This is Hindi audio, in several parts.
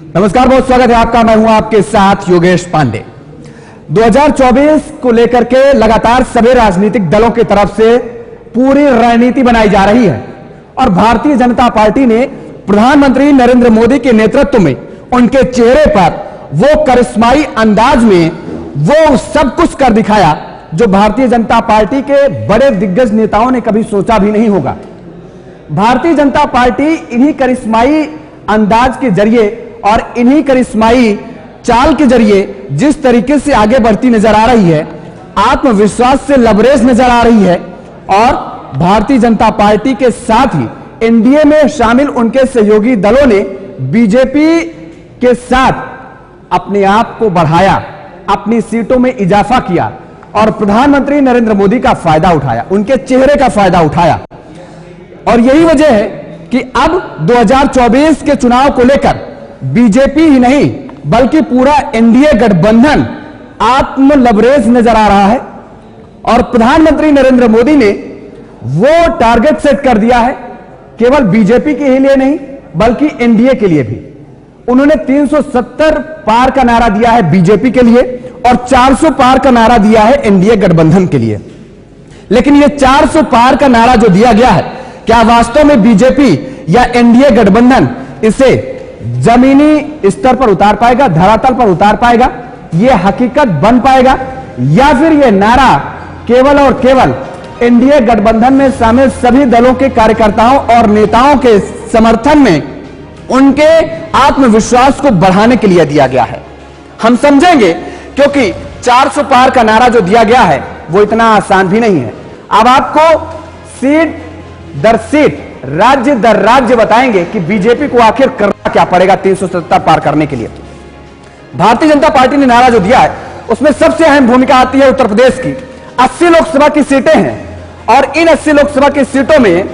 नमस्कार, बहुत स्वागत है आपका। मैं हूं आपके साथ योगेश पांडे। 2024 को लेकर के लगातार सभी राजनीतिक दलों की तरफ से पूरी रणनीति बनाई जा रही है और भारतीय जनता पार्टी ने प्रधानमंत्री नरेंद्र मोदी के नेतृत्व में उनके चेहरे पर वो करिश्माई अंदाज में वो सब कुछ कर दिखाया जो भारतीय जनता पार्टी के बड़े दिग्गज नेताओं ने कभी सोचा भी नहीं होगा। भारतीय जनता पार्टी इन्हीं करिश्माई अंदाज के जरिए और इन्हीं करिश्माई चाल के जरिए जिस तरीके से आगे बढ़ती नजर आ रही है, आत्मविश्वास से लबरेज नजर आ रही है और भारतीय जनता पार्टी के साथ ही एनडीए में शामिल उनके सहयोगी दलों ने बीजेपी के साथ अपने आप को बढ़ाया, अपनी सीटों में इजाफा किया और प्रधानमंत्री नरेंद्र मोदी का फायदा उठाया, उनके चेहरे का फायदा उठाया। और यही वजह है कि अब 2024 के चुनाव को लेकर बीजेपी ही नहीं बल्कि पूरा एनडीए गठबंधन आत्मलबरेज नजर आ रहा है और प्रधानमंत्री नरेंद्र मोदी ने वो टारगेट सेट कर दिया है केवल बीजेपी के लिए नहीं बल्कि एनडीए के लिए भी। उन्होंने 370 पार का नारा दिया है बीजेपी के लिए और 400 पार का नारा दिया है एनडीए गठबंधन के लिए। लेकिन ये 400 पार का नारा जो दिया गया है, क्या वास्तव में बीजेपी या एनडीए गठबंधन इसे जमीनी स्तर पर उतार पाएगा, धरातल पर उतार पाएगा, यह हकीकत बन पाएगा, या फिर यह नारा केवल और केवल एनडीए गठबंधन में शामिल सभी दलों के कार्यकर्ताओं और नेताओं के समर्थन में उनके आत्मविश्वास को बढ़ाने के लिए दिया गया है? हम समझेंगे, क्योंकि 400 पार का नारा जो दिया गया है वो इतना आसान भी नहीं है। अब आपको सीट दर सीट, राज्य दर राज्य बताएंगे कि बीजेपी को आखिर करना क्या पड़ेगा 370 पार करने के लिए। भारतीय जनता पार्टी ने नारा जो दिया है उसमें सबसे अहम भूमिका आती है उत्तर प्रदेश की। 80 लोकसभा की सीटें हैं और इन 80 लोकसभा की सीटों में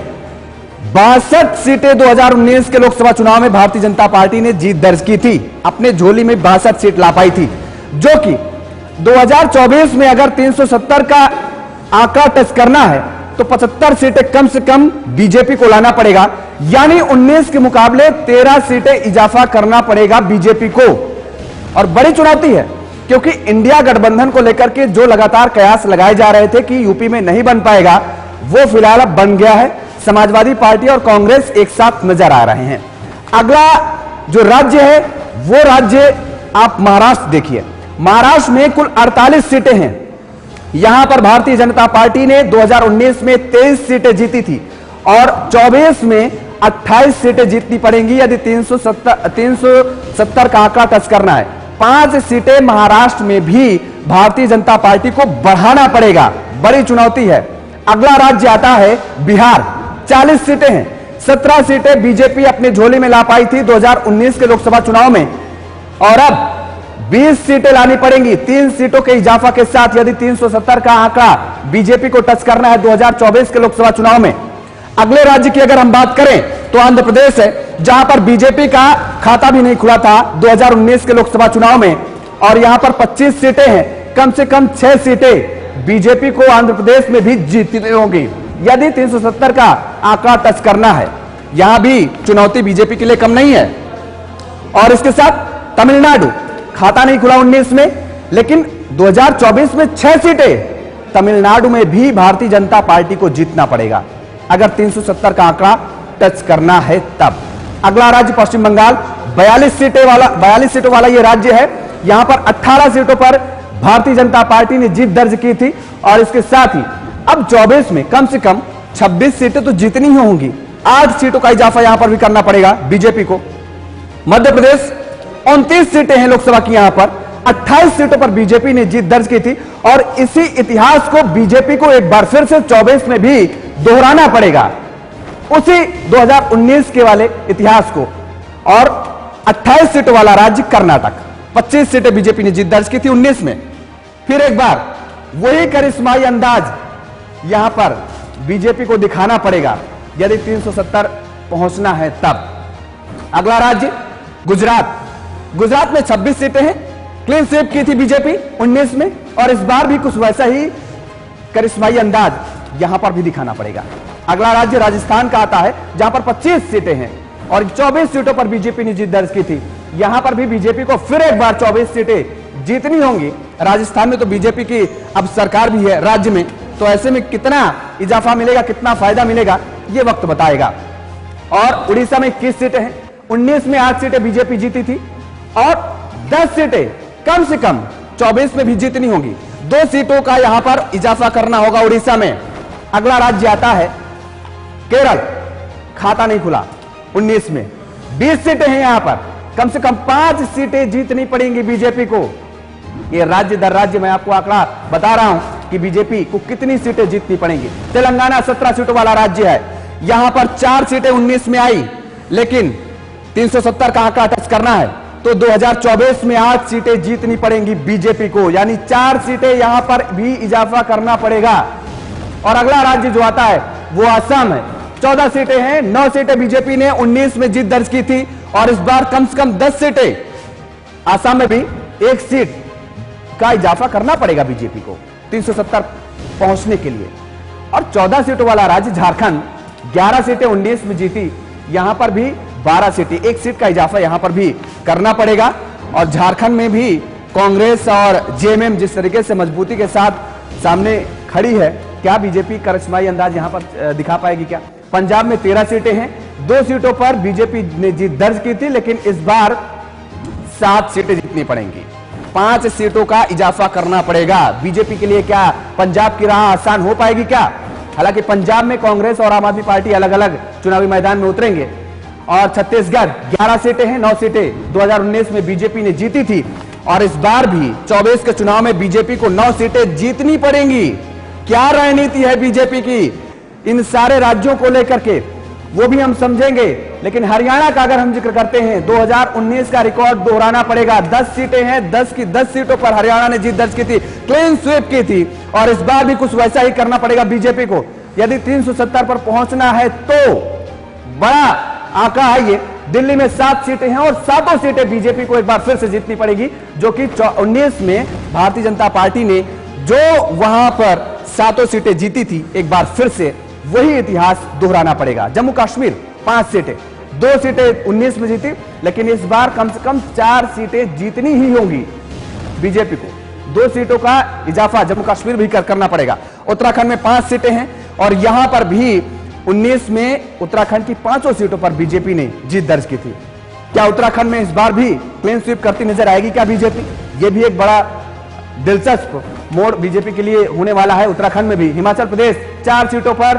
62 सीटें 2019 के लोकसभा चुनाव में भारतीय जनता पार्टी ने जीत दर्ज की थी, अपने झोली में 62 सीट ला पाई थी, जो कि 2024 में अगर 370 का आंकड़ा टच करना है तो 75 सीटें कम से कम बीजेपी को लाना पड़ेगा, यानी 19 के मुकाबले 13 सीटें इजाफा करना पड़ेगा बीजेपी को। और बड़ी चुनौती है क्योंकि इंडिया गठबंधन को लेकर के जो लगातार कयास लगाए जा रहे थे कि यूपी में नहीं बन पाएगा, वो फिलहाल अब बन गया है। समाजवादी पार्टी और कांग्रेस एक साथ नजर आ रहे हैं। अगला जो राज्य है वो राज्य आप महाराष्ट्र देखिए। महाराष्ट्र में कुल 48 सीटें हैं। यहां पर भारतीय जनता पार्टी ने 2019 में 23 सीटें जीती थी और 24 में 28 सीटें जीतनी पड़ेंगी यदि 370 का आंकड़ा टच करना है। 5 सीटें महाराष्ट्र में भी भारतीय जनता पार्टी को बढ़ाना पड़ेगा, बड़ी चुनौती है। अगला राज्य आता है बिहार। 40 सीटें हैं, 17 सीटें बीजेपी अपने झोली में ला पाई थी 2019 के लोकसभा चुनाव में और अब 20 सीटें लानी पड़ेंगी 3 सीटों के इजाफा के साथ यदि 370 का आंकड़ा बीजेपी को टच करना है 2024 के लोकसभा चुनाव में। अगले राज्य की अगर हम बात करें तो आंध्र प्रदेश है, जहां पर बीजेपी का खाता भी नहीं खुला था 2019 के लोकसभा चुनाव में और यहां पर 25 सीटें हैं। कम से कम 6 सीटें बीजेपी को आंध्र प्रदेश में भी जीतनी होंगी यदि 370 का आंकड़ा टच करना है। यहां भी चुनौती बीजेपी के लिए कम नहीं है। और इसके साथ तमिलनाडु, खाता नहीं खुला 19 में, लेकिन 2024 में 6 सीटें तमिलनाडु में भी भारतीय जनता पार्टी को जीतना पड़ेगा अगर 370 का आंकड़ा टच करना है तब। अगला राज्य पश्चिम बंगाल, 42 सीटों वाला यह राज्य है। यहां पर 18 सीटों पर भारतीय जनता पार्टी ने जीत दर्ज की थी और इसके साथ ही अब 24 में कम से कम 26 सीटें तो जीतनी ही होंगी। 8 सीटों का इजाफा यहां पर भी करना पड़ेगा बीजेपी को। मध्य प्रदेश 29 सीटें हैं लोकसभा की, यहां पर 28 सीटों पर बीजेपी ने जीत दर्ज की थी और इसी इतिहास को बीजेपी को एक बार फिर से 24 में भी दोहराना पड़ेगा, उसी 2019 के वाले इतिहास को। और 28 सीटों वाला राज्य कर्नाटक, 25 सीटें बीजेपी ने जीत दर्ज की थी 19 में। फिर एक बार वही करिश्माई अंदाज यहां पर बीजेपी को दिखाना पड़ेगा यदि 370 पहुंचना है तब। अगला राज्य गुजरात। गुजरात में 26 सीटें हैं, क्लीन स्वीप की थी बीजेपी 19 में और इस बार भी कुछ वैसा ही करिश्माई अंदाज यहां पर भी दिखाना पड़ेगा। अगला राज्य राजस्थान का आता है जहां पर 25 सीटें हैं और 24 सीटों पर बीजेपी ने जीत दर्ज की थी। यहां पर भी बीजेपी को फिर एक बार 24 सीटें जीतनी होंगी। राजस्थान में तो बीजेपी की अब सरकार भी है राज्य में, तो ऐसे में कितना इजाफा मिलेगा, कितना फायदा मिलेगा, यह वक्त बताएगा। और उड़ीसा में 21 सीटें हैं, 19 में 8 सीटें बीजेपी जीती थी और 10 सीटें कम से कम 24 में भी जीतनी होंगी। 2 सीटों का यहां पर इजाफा करना होगा उड़ीसा में। अगला राज्य आता है केरल, खाता नहीं खुला 19 में, 20 सीटें हैं यहां पर, कम से कम 5 सीटें जीतनी पड़ेंगी बीजेपी को। ये राज्य दर राज्य मैं आपको आंकड़ा बता रहा हूं कि बीजेपी को कितनी सीटें जीतनी पड़ेंगी। तेलंगाना 17 सीटों वाला राज्य है, यहां पर 4 सीटें 19 में आई, लेकिन 370 का आंकड़ा टच करना है तो 2024 में 8 सीटें जीतनी पड़ेंगी बीजेपी को, यानी 4 सीटें यहां पर भी इजाफा करना पड़ेगा। और अगला राज्य जो आता है वो असम है, 14 सीटें हैं, 9 सीटें बीजेपी ने 19 में जीत दर्ज की थी और इस बार कम से कम 10 सीटें, असम में भी 1 सीट का इजाफा करना पड़ेगा बीजेपी को 370 पहुंचने के लिए। और 14 सीटों वाला राज्य झारखंड, 11 सीटें 19 में जीती, यहां पर भी 12 सीटें, 1 सीट का इजाफा यहां पर भी करना पड़ेगा। और झारखंड में भी कांग्रेस और जेएमएम जिस तरीके से मजबूती के साथ सामने खड़ी है, क्या बीजेपी करिश्माई अंदाज यहां पर दिखा पाएगी क्या? पंजाब में 13 सीटें हैं, 2 सीटों पर बीजेपी ने जीत दर्ज की थी, लेकिन इस बार 7 सीटें जीतनी पड़ेंगी, 5 सीटों का इजाफा करना पड़ेगा बीजेपी के लिए। क्या पंजाब की राह आसान हो पाएगी क्या? हालांकि पंजाब में कांग्रेस और आम आदमी पार्टी अलग अलग चुनावी मैदान में उतरेंगे। और छत्तीसगढ़ 11 सीटें हैं, 9 सीटें 2019 में बीजेपी ने जीती थी और इस बार भी 24 के चुनाव में बीजेपी को 9 सीटें जीतनी पड़ेंगी। क्या रणनीति है बीजेपी की इन सारे राज्यों को लेकर के, वो भी हम समझेंगे। लेकिन हरियाणा का अगर हम जिक्र करते हैं, 2019 का रिकॉर्ड दोहराना पड़ेगा। 10 सीटें हैं, 10 की 10 सीटों पर हरियाणा ने जीत दर्ज की थी, क्लीन स्वीप की थी और इस बार भी कुछ वैसा ही करना पड़ेगा बीजेपी को। यदि 370 पर पहुंचना है तो बड़ा आंकड़ा है ये। दिल्ली में 7 सीटें हैं और 7 सीटें बीजेपी को एक बार फिर से जीतनी पड़ेगी, जो कि 19 में भारतीय जनता पार्टी ने जो वहां पर 7 सीटें जीती थी, एक बार फिर से वही इतिहास दोहराना पड़ेगा। जम्मू कश्मीर 5 सीटें, 2 सीटें 19 में जीती, लेकिन इस बार कम से कम 4 सीटें जीतनी ही होंगी बीजेपी को। 2 सीटों का इजाफा जम्मू कश्मीर भी करना पड़ेगा। उत्तराखंड में 5 सीटें हैं और यहां पर भी 19 में उत्तराखंड की 5 सीटों पर बीजेपी ने जीत दर्ज की थी। क्या उत्तराखंड में इस बार भी क्लीन स्वीप करती नजर आएगी क्या बीजेपी? यह भी एक बड़ा दिलचस्प मोड़ बीजेपी के लिए होने वाला है। उत्तराखंड में भी हिमाचल प्रदेश 4 सीटों पर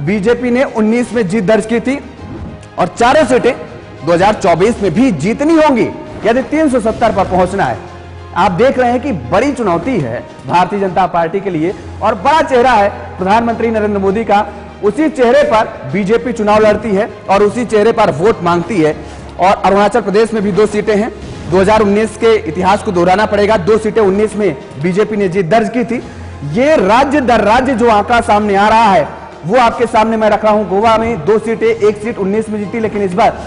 बीजेपी ने 19 में जीत दर्ज की थी और 4 सीटें 2024 में भी जीतनी होंगी यदि 370 पर पहुंचना है। आप देख रहे हैं कि बड़ी चुनौती है भारतीय जनता पार्टी के लिए और बड़ा चेहरा है प्रधानमंत्री नरेंद्र मोदी का। उसी चेहरे पर बीजेपी चुनाव लड़ती है और उसी चेहरे पर वोट मांगती है। और अरुणाचल प्रदेश में भी 2 सीटें हैं, 2019 के इतिहास को दोहराना पड़ेगा। 2 सीटें 19 में बीजेपी ने जीत दर्ज की थी। ये राज्य दर राज्य जो आंकड़ा सामने आ रहा है वो आपके सामने मैं रख रहा हूं। गोवा में 2 सीटें, 1 सीट 19 में जीती, लेकिन इस बार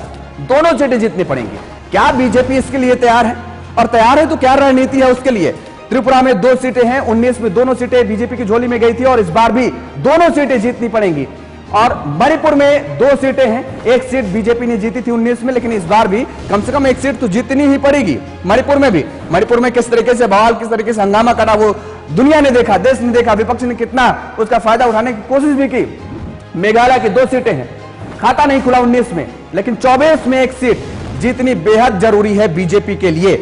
दोनों सीटें जीतनी पड़ेंगी। क्या बीजेपी इसके लिए तैयार है? और तैयार है तो क्या रणनीति है उसके लिए? त्रिपुरा में 2 सीटें हैं, 19 में दोनों सीटें बीजेपी की झोली में गई थी और इस बार भी दोनों सीटें जीतनी पड़ेंगी। और मणिपुर में 2 सीटें हैं, 1 सीट बीजेपी ने जीती थी 19 में, लेकिन इस बार भी कम से कम 1 सीट तो जीतनी ही पड़ेगी मणिपुर में भी। मणिपुर में किस तरीके से बवाल, किस तरीके से हंगामा करा वो दुनिया ने देखा, देश ने देखा, विपक्ष ने कितना उसका फायदा उठाने की कोशिश भी की। मेघालय की 2 सीटें हैं, खाता नहीं खुला 19 में, लेकिन 24 में 1 सीट जीतनी बेहद जरूरी है बीजेपी के लिए।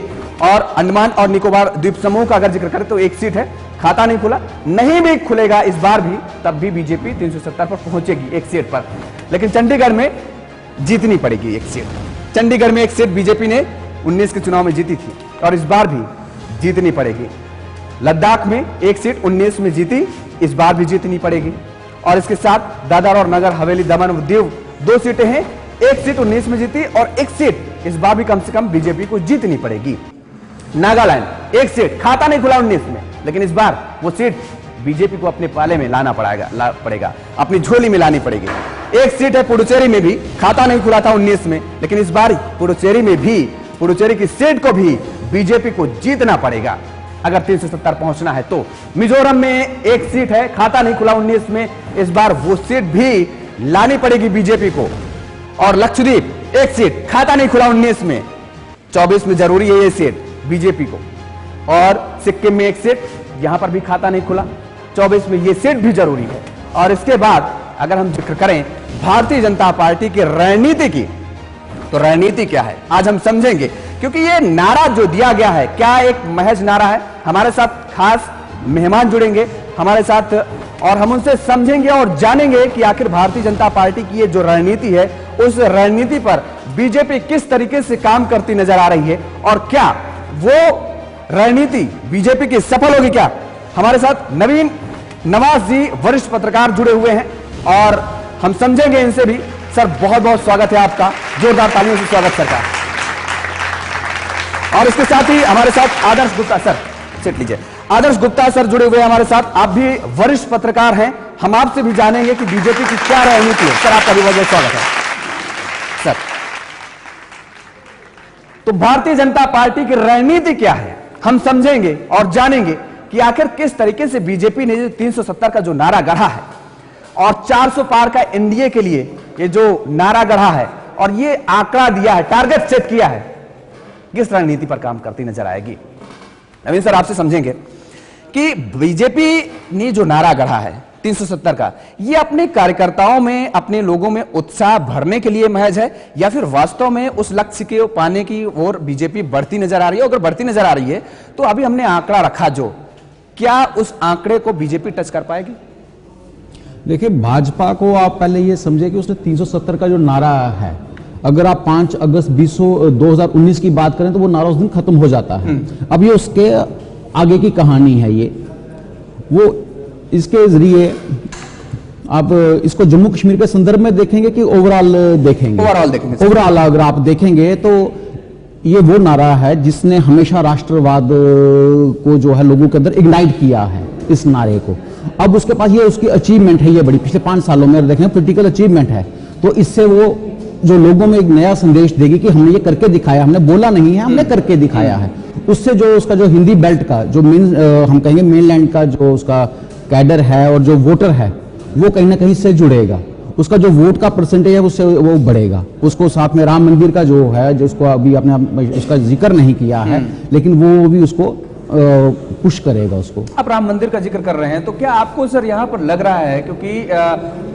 और अंडमान और निकोबार द्वीप समूह का अगर जिक्र करें तो 1 सीट है, खाता नहीं खुला, नहीं भी खुलेगा इस बार भी, तब भी बीजेपी 370 पर पहुंचेगी 1 सीट पर। लेकिन चंडीगढ़ में जीतनी पड़ेगी 1 सीट। चंडीगढ़ में 1 सीट बीजेपी ने 19 के चुनाव में जीती थी और इस बार भी जीतनी पड़ेगी। लद्दाख में 1 सीट 19 में जीती, इस बार भी जीतनी पड़ेगी। और इसके साथ दादर और नगर हवेली, दमन और दीव 2 सीटें हैं, 1 सीट 19 में जीती और 1 सीट इस बार भी कम से कम बीजेपी को जीतनी पड़ेगी। नागालैंड 1 सीट, खाता नहीं खुला 19 में, लेकिन इस बार वो सीट बीजेपी को अपने पाले में लाना पड़ेगा, अपनी झोली में लानी पड़ेगी। 1 सीट है पुडुचेरी में भी, खाता नहीं खुला था 19 में, लेकिन इस बार पुडुचेरी में भी, पुडुचेरी की सीट को भी बीजेपी को जीतना पड़ेगा अगर 370 पहुंचना है तो। मिजोरम में 1 सीट है, खाता नहीं खुला 19 में, इस बार वो सीट भी लानी पड़ेगी बीजेपी को। और लक्षद्वीप 1 सीट, खाता नहीं खुला 19 में, 24 में जरूरी है ये सीट बीजेपी को, और सिक्किम में एक सीट, यहां पर भी खाता नहीं खुला, 24 में ये सीट भी जरूरी है। और इसके बाद अगर हम जिक्र करें भारतीय जनता पार्टी की रणनीति की, तो रणनीति क्या है आज हम समझेंगे, क्योंकि ये नारा जो दिया गया है क्या एक महज नारा है। हमारे साथ खास मेहमान जुड़ेंगे हमारे साथ, और हम उनसे समझेंगे और जानेंगे कि आखिर भारतीय जनता पार्टी की ये जो रणनीति है, उस रणनीति पर बीजेपी किस तरीके से काम करती नजर आ रही है, और क्या वो रणनीति बीजेपी की सफल होगी क्या। हमारे साथ नवीन नवाज जी वरिष्ठ पत्रकार जुड़े हुए हैं और हम समझेंगे इनसे भी। सर बहुत बहुत स्वागत है आपका, जोरदार तालियों से स्वागत सरकार। और इसके साथ ही हमारे साथ आदर्श गुप्ता सर, सीट लीजिए। आदर्श गुप्ता सर जुड़े हुए हैं हमारे साथ, आप भी वरिष्ठ पत्रकार हैं, हम आपसे भी जानेंगे कि बीजेपी की क्या रणनीति है। सर आपका भी बहुत बहुत स्वागत है सर। तो भारतीय जनता पार्टी की रणनीति क्या है हम समझेंगे और जानेंगे कि आखिर किस तरीके से बीजेपी ने 370 का जो नारा गढ़ा है और 400 पार का एनडीए के लिए ये जो नारा गढ़ा है और ये आंकड़ा दिया है, टारगेट सेट किया है, किस रणनीति पर काम करती नजर आएगी। नवीन सर आपसे समझेंगे कि बीजेपी ने जो नारा गढ़ा है 370 का, ये अपने कार्यकर्ताओं में, अपने लोगों में उत्साह भरने के लिए महज है, या फिर वास्तव में उस लक्ष्य के पाने की ओर बीजेपी बढ़ती नजर आ रही है। अगर बढ़ती नजर आ रही है तो अभी हमने आंकड़ा रखा जो, क्या उस आंकड़े को बीजेपी टच कर पाएगी। देखिए भाजपा को आप पहले ये समझे कि उसने 370 का जो नारा है, अगर आप 5 अगस्त 2019 की बात करें तो वो नारा उस दिन खत्म हो जाता है। अब ये उसके आगे की कहानी है, ये वो इसके जरिए आप इसको जम्मू कश्मीर के संदर्भ में देखेंगे कि ओवरऑल देखेंगे। ओवरऑल अगर आप देखेंगे तो ये वो नारा है जिसने हमेशा राष्ट्रवाद को जो है लोगों के अंदर इग्नाइट किया है, इस नारे को। अब उसके पास ये उसकी अचीवमेंट है, ये बड़ी पिछले 5 सालों में देखें पॉलिटिकल अचीवमेंट है, तो इससे वो जो लोगों में एक नया संदेश देगी कि हमने ये करके दिखाया, हमने बोला नहीं है, हमने करके दिखाया है। उससे जो उसका जो हिंदी बेल्ट का जो हम कहेंगे मेनलैंड का जो उसका कैडर है और जो वोटर है वो कहीं ना कहीं से जुड़ेगा, उसका जो वोट का परसेंटेज है उससे वो बढ़ेगा। उसको साथ में राम मंदिर का जो है, जिसको अभी आपने उसका जिक्र नहीं किया है, लेकिन वो भी उसको पुश करेगा उसको। आप राम मंदिर का जिक्र कर रहे हैं तो क्या आपको सर यहाँ पर लग रहा है, क्योंकि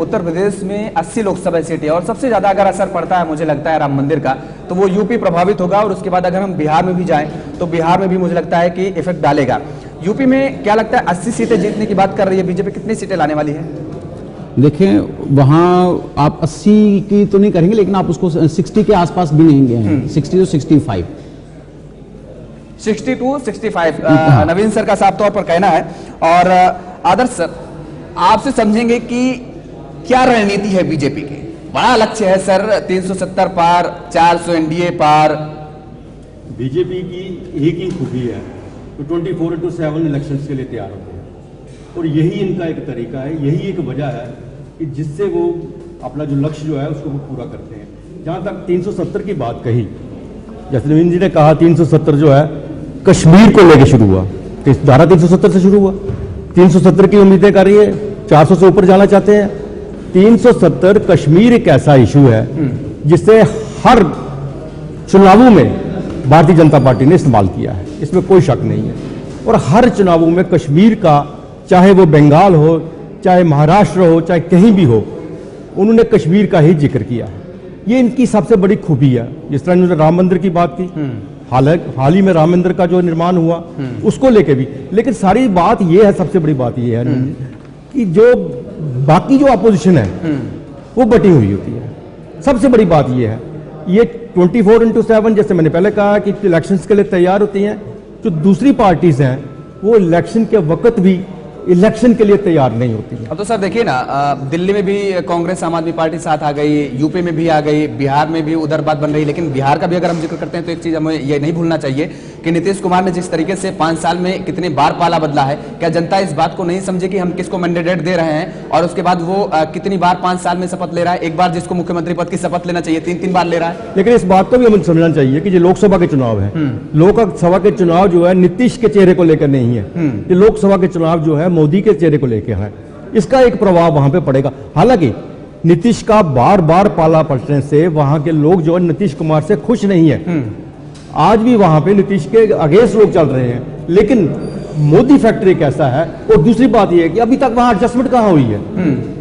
उत्तर प्रदेश में 80 लोकसभा सीटें और सबसे ज्यादा अगर असर पड़ता है मुझे लगता है राम मंदिर का, तो वो यूपी प्रभावित होगा, और उसके बाद अगर हम बिहार में भी जाएं तो बिहार में भी मुझे लगता है कि इफेक्ट डालेगा। यूपी में क्या लगता है 80 सीटें जीतने की बात कर रही है बीजेपी, कितनी सीटें लाने वाली है। देखें वहां आप 80 की तो नहीं करेंगे, लेकिन आप उसको 60 के आसपास भी नहीं गए, 60 to 65 60 to 65 नवीन सर का साफ तौर पर कहना है। और आदर्श सर आपसे समझेंगे कि क्या रणनीति है बीजेपी की। बड़ा लक्ष्य है सर, 370 पार, 400 एनडीए पार। बीजेपी की एक ही खूबी है तो 24/7 इलेक्शंस के लिए तैयार होते हैं, और यही इनका एक तरीका है, यही एक वजह है कि जिससे वो अपना जो लक्ष्य जो है उसको वो पूरा करते हैं। जहां तक 370 की बात कही, जैसे नवीन जी ने कहा 370 जो है कश्मीर को लेकर शुरू हुआ, धारा 370 से शुरू हुआ, 370 की उम्मीदें कर रही है, 400 से ऊपर जाना चाहते हैं। 370 कश्मीर एक ऐसा इशू है जिससे हर चुनावों में भारतीय जनता पार्टी ने इस्तेमाल किया है, इसमें कोई शक नहीं है। और हर चुनावों में कश्मीर का, चाहे वो बंगाल हो, चाहे महाराष्ट्र हो, चाहे कहीं भी हो, उन्होंने कश्मीर का ही जिक्र किया है। ये इनकी सबसे बड़ी खूबी है। जिस तरह इन्होंने राम मंदिर की बात की, हाल ही में राम मंदिर का जो निर्माण हुआ उसको लेके भी, लेकिन सारी बात ये है, सबसे बड़ी बात ये है कि जो बाकी जो अपोजिशन है वो बटी हुई होती है। सबसे बड़ी बात ये है, ये 24/7 जैसे मैंने पहले कहा कि इलेक्शंस के लिए तैयार होती हैं। जो दूसरी पार्टीज हैं वो इलेक्शन के वक्त भी इलेक्शन के लिए तैयार नहीं होती है। अब तो सर देखिए ना, दिल्ली में भी कांग्रेस आम आदमी पार्टी साथ आ गई, यूपी में भी आ गई, बिहार में भी उधर बात बन रही। लेकिन बिहार का भी अगर हम जिक्र करते हैं तो एक चीज हमें ये नहीं भूलना चाहिए कि नीतीश कुमार ने जिस तरीके से 5 साल में कितने बार पाला बदला है, क्या जनता इस बात को नहीं समझे कि हम किसको मैंडेट दे रहे हैं, और उसके बाद वो कितनी बार 5 साल में शपथ ले रहा है। एक बार जिसको मुख्यमंत्री पद की शपथ लेना चाहिए 3-3 बार ले रहा है। लेकिन इस बात को भी हमें समझना चाहिए कि ये लोकसभा के चुनाव है, लोकसभा के चुनाव जो है नीतीश के चेहरे को लेकर नहीं है, ये लोकसभा के चुनाव जो है मोदी के चेहरे को लेकर है। इसका एक प्रभाव वहां पे पड़ेगा। हालांकि नीतीश का बार बार पाला पलटने से वहां के लोग जो है नीतीश कुमार से खुश नहीं है। आज भी वहां पे नीतीश के अगेंस्ट लोग चल रहे हैं, लेकिन मोदी फैक्टर एक ऐसा है। और दूसरी बात यह है कि अभी तक वहां एडजस्टमेंट कहां हुई है।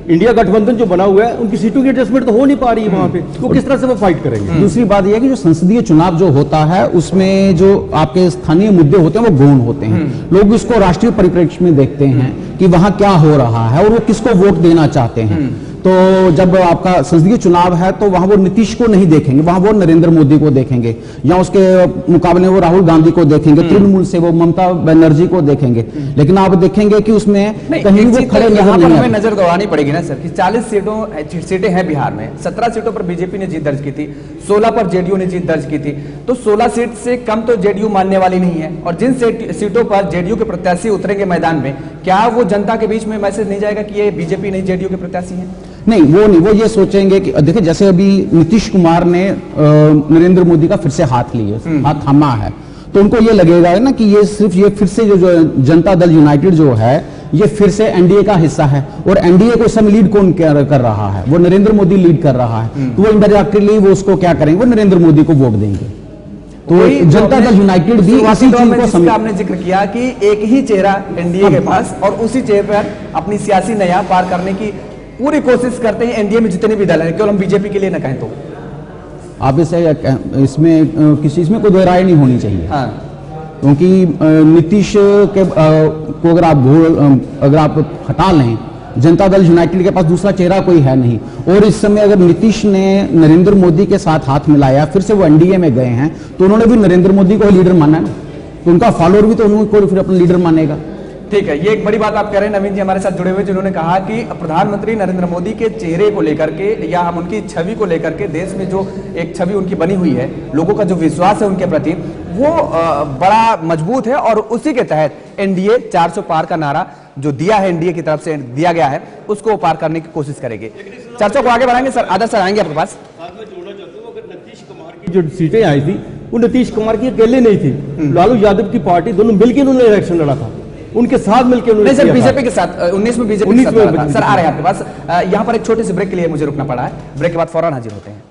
इंडिया गठबंधन जो बना हुआ है, उनकी सीटों की एडजस्टमेंट तो हो नहीं पा रही है वहां पे, तो किस तरह से वो फाइट करेंगे। दूसरी बात यह है कि जो संसदीय चुनाव जो होता है उसमें जो आपके स्थानीय मुद्दे होते हैं वो गौण होते हैं। लोग इसको राष्ट्रीय परिप्रेक्ष्य में देखते हैं कि वहां क्या हो रहा है और वो किसको वोट देना चाहते हैं। तो जब आपका संसदीय चुनाव है तो वहां वो नीतीश को नहीं देखेंगे, वहां वो नरेंद्र मोदी को देखेंगे, या उसके मुकाबले वो राहुल गांधी को देखेंगे, तृणमूल से वो ममता बनर्जी को देखेंगे। लेकिन आप देखेंगे कि उसमें कहीं वो खड़े हमें नजर दौड़ानी पड़ेगी ना सर कि 40 सीटें हैं बिहार में, 17 सीटों पर बीजेपी ने जीत दर्ज की थी, 16 पर जेडीयू ने जीत दर्ज की थी। तो 16 सीट से कम तो जेडीयू मानने वाली नहीं है। और जिन सीटों पर जेडीयू के प्रत्याशी उतरेंगे मैदान में, क्या वो जनता के बीच में मैसेज नहीं जाएगा कि ये बीजेपी नहीं जेडीयू के प्रत्याशी हैं? नहीं, वो नहीं, वो ये सोचेंगे कि देखिए जैसे अभी नीतीश कुमार ने नरेंद्र मोदी का फिर से हाथ लिए, हाथ थामा है, तो उनको ये लगेगा ना कि ये सिर्फ ये फिर से जो जनता दल यूनाइटेड जो है ये फिर से एनडीए का हिस्सा है। और एनडीए को इस समय लीड कौन कर रहा है? वो नरेंद्र मोदी लीड कर रहा है। तो वो इनडायरेक्टली वो उसको क्या करेंगे, वो नरेंद्र मोदी को वोट देंगे। तो जनता दल यूनाइटेड भी इसी चीज को समझ, आपने जिक्र किया कि एक ही चेहरा एनडीए के पास और उसी चेहरे पर अपनी सियासी नया पार करने की पूरी कोशिश करते हैं एनडीए में जितने भी दल हैं, केवल हम बीजेपी के लिए ना कहें तो। आप इसमें किसी इसमें कोई दोहराई नहीं होनी चाहिए। हाँ। क्योंकि नीतीश के को अगर आप हटा लें, जनता दल यूनाइटेड के पास दूसरा चेहरा कोई है नहीं। और इस समय अगर नीतीश ने नरेंद्र मोदी के साथ हाथ मिलाया, फिर से वो एनडीए में गए हैं, तो उन्होंने भी नरेंद्र मोदी को लीडर माना ना, तो उनका फॉलोअर भी तो उनको फिर अपना लीडर मानेगा। ठीक है, ये एक बड़ी बात आप कह रहे हैं। नवीन जी हमारे साथ जुड़े हुए, जिन्होंने कहा कि प्रधानमंत्री नरेंद्र मोदी के चेहरे को लेकर के या हम उनकी छवि को लेकर के, देश में जो एक छवि उनकी बनी हुई है, लोगों का जो विश्वास है उनके प्रति, वो बड़ा मजबूत है। और उसी के तहत एनडीए 400 पार का नारा जो दिया है, एनडीए की तरफ से दिया गया है, उसको पार करने की कोशिश करेंगे। चर्चा को आगे बढ़ाएंगे। सर आदर्श सर आएंगे आपके पास। नीतीश कुमार की जो सीटें आई थी वो नीतीश कुमार की अकेले नहीं थी, लालू यादव की पार्टी दोनों मिलकर उन्होंने इलेक्शन लड़ा था, उनके साथ मिलकर उन्होंने। सर बीजेपी के साथ 19 में बीजेपी के साथ सर आ रहे हैं आपके पास। यहाँ पर एक छोटे से ब्रेक के लिए मुझे रुकना पड़ा है, ब्रेक के बाद फौरन हाजिर होते हैं।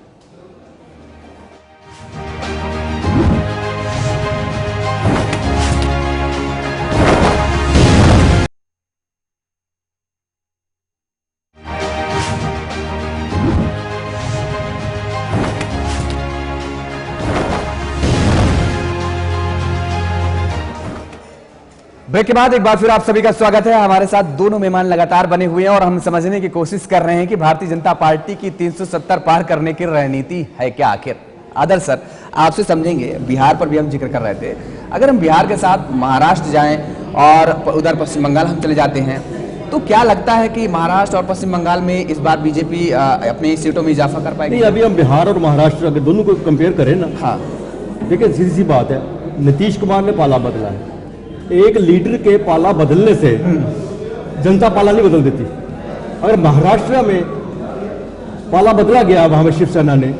ब्रेक के बाद एक बार फिर आप सभी का स्वागत है। हमारे साथ दोनों मेहमान लगातार बने हुए हैं और हम समझने की कोशिश कर रहे हैं कि भारतीय जनता पार्टी की 370 पार करने की रणनीति है क्या आखिर। आदर्श सर आपसे समझेंगे, बिहार पर भी हम जिक्र कर रहे थे, अगर हम बिहार के साथ महाराष्ट्र जाएं और उधर पश्चिम बंगाल हम चले जाते हैं, तो क्या लगता है कि महाराष्ट्र और पश्चिम बंगाल में इस बार बीजेपी अपनी सीटों में इजाफा कर पाएगी? नहीं, अभी हम बिहार और महाराष्ट्र अगर दोनों को कंपेयर करें ना, हाँ, देखिए सीधी सी बात है, नीतीश कुमार ने पाला बदला है। एक लीडर के पाला बदलने से जनता पाला नहीं बदल देती। अगर महाराष्ट्र में पाला बदला गया, वहां में शिवसेना ने,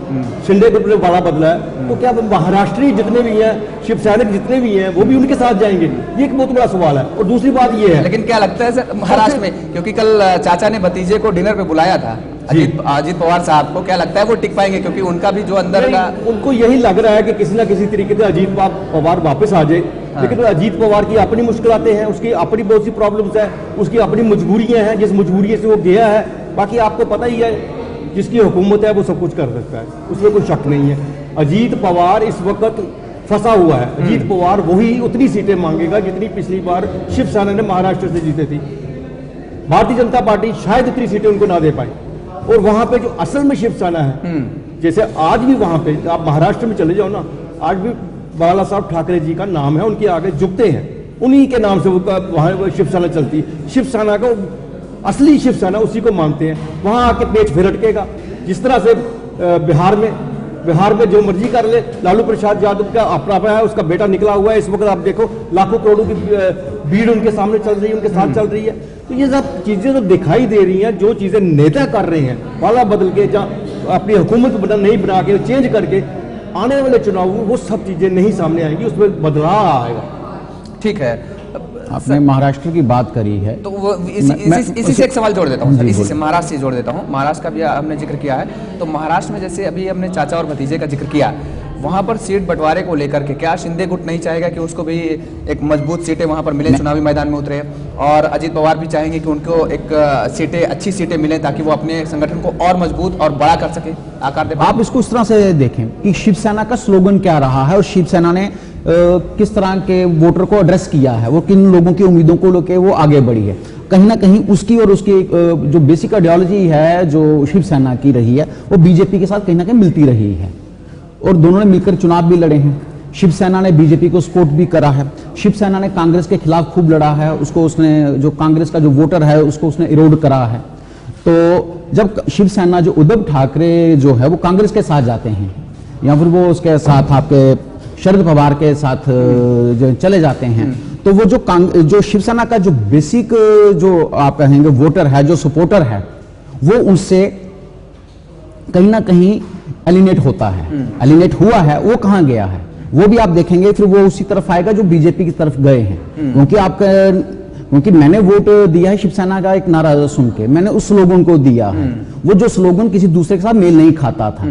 शिंदे ग्रुप ने पाला बदला है, तो क्या महाराष्ट्रीय जितने भी हैं, शिवसैनिक जितने भी हैं, वो भी उनके साथ जाएंगे? ये एक बहुत बड़ा सवाल है। और दूसरी बात ये है, लेकिन क्या लगता है सर महाराष्ट्र में, क्योंकि कल चाचा ने भतीजे को डिनर पे बुलाया था, अजीत पवार साहब को, क्या लगता है वो टिक पाएंगे? क्योंकि उनका भी जो अंदर का, उनको यही लग रहा है कि किसी ना किसी तरीके से अजीत पवार वापस आ जाए। लेकिन अजीत पवार की अपनी मुश्किलातें हैं, उसकी अपनी बहुत सी प्रॉब्लम्स है, उसकी अपनी मजबूरियां हैं, जिस मजबूरी से वो गया है। बाकी आपको पता ही है, जिसकी हुकूमत है वो सब कुछ कर सकता है, उसमें कोई शक नहीं है। अजीत पवार इस वक्त फंसा हुआ है। अजीत पवार वही उतनी सीटें मांगेगा जितनी पिछली बार शिवसेना ने महाराष्ट्र से जीते थी। भारतीय जनता पार्टी शायद उतनी सीटें उनको ना दे पाई। और वहां पे जो असल में शिवसेना है, जैसे आज भी वहां पे आप महाराष्ट्र में चले जाओ ना, आज भी बाला साहब ठाकरे जी का नाम है, उनके आगे झुकते हैं, उन्हीं के नाम से वहां शिवसेना चलती है। शिवसेना का असली शिवसेना उसी को मानते हैं। वहां आके पेच फिरटकेगा, जिस तरह से बिहार में जो मर्जी कर ले। लालू प्रसाद यादव का अपना है, उसका बेटा निकला हुआ है। इस वक्त आप देखो लाखों करोड़ों की भीड़ उनके सामने चल रही है, उनके साथ चल रही है। तो ये सब चीजें तो दिखाई दे रही हैं, जो चीजें नेता कर रहे हैं, पाला बदल के, जहाँ अपनी हुकूमत नहीं बना के, चेंज करके, आने वाले चुनाव में वो सब चीजें नहीं सामने आएंगी, उसमें बदलाव आएगा। ठीक है, आपने महाराष्ट्र की बात करी है, तो वो इसी से एक सवाल जोड़ देता हूँ, इसी से महाराष्ट्र से जोड़ देता हूँ। महाराष्ट्र का भी हमने जिक्र किया है, तो महाराष्ट्र में जैसे अभी हमने चाचा और भतीजे का जिक्र किया, वहां पर सीट बंटवारे को लेकर के क्या शिंदे गुट नहीं चाहेगा कि उसको भी एक मजबूत सीटें वहां पर मिले, चुनावी मैदान में उतरे, और अजीत पवार भी चाहेंगे कि उनको एक सीटें, अच्छी सीटें मिलें ताकि वो अपने संगठन को और मजबूत और बड़ा कर सके, आकार दे पाए? आप इसको इस तरह से देखें कि शिवसेना का स्लोगन क्या रहा है और शिवसेना ने किस तरह के वोटर को एड्रेस किया है, वो किन लोगों की उम्मीदों को लेकर वो आगे बढ़ी है। कहीं ना कहीं उसकी और उसकी जो बेसिक आइडियोलॉजी है जो शिवसेना की रही है वो बीजेपी के साथ कहीं ना कहीं मिलती रही है, और दोनों ने मिलकर चुनाव भी लड़े हैं। शिवसेना ने बीजेपी को सपोर्ट भी करा है, शिवसेना ने कांग्रेस के खिलाफ खूब लड़ा है, उसको उसने जो कांग्रेस का जो वोटर है उसको उसने इरोड करा है। तो जब शिवसेना जो उद्धव ठाकरे जो है वो कांग्रेस के साथ जाते हैं या फिर वो उसके साथ आपके शरद पवार के साथ जो चले जाते हैं, तो वो जो शिवसेना का जो बेसिक जो आप कहेंगे वोटर है, जो सपोर्टर है, वो उनसे कहीं ना कहीं एलिनेट होता है, एलिनेट हुआ है। वो कहां गया है वो भी आप देखेंगे, फिर वो उसी तरफ आएगा जो बीजेपी की तरफ गए हैं। क्योंकि मैंने वोट दिया है शिवसेना का एक नारा सुन के, मैंने उस स्लोगन को दिया है, वो जो स्लोगन किसी दूसरे के साथ मेल नहीं खाता था।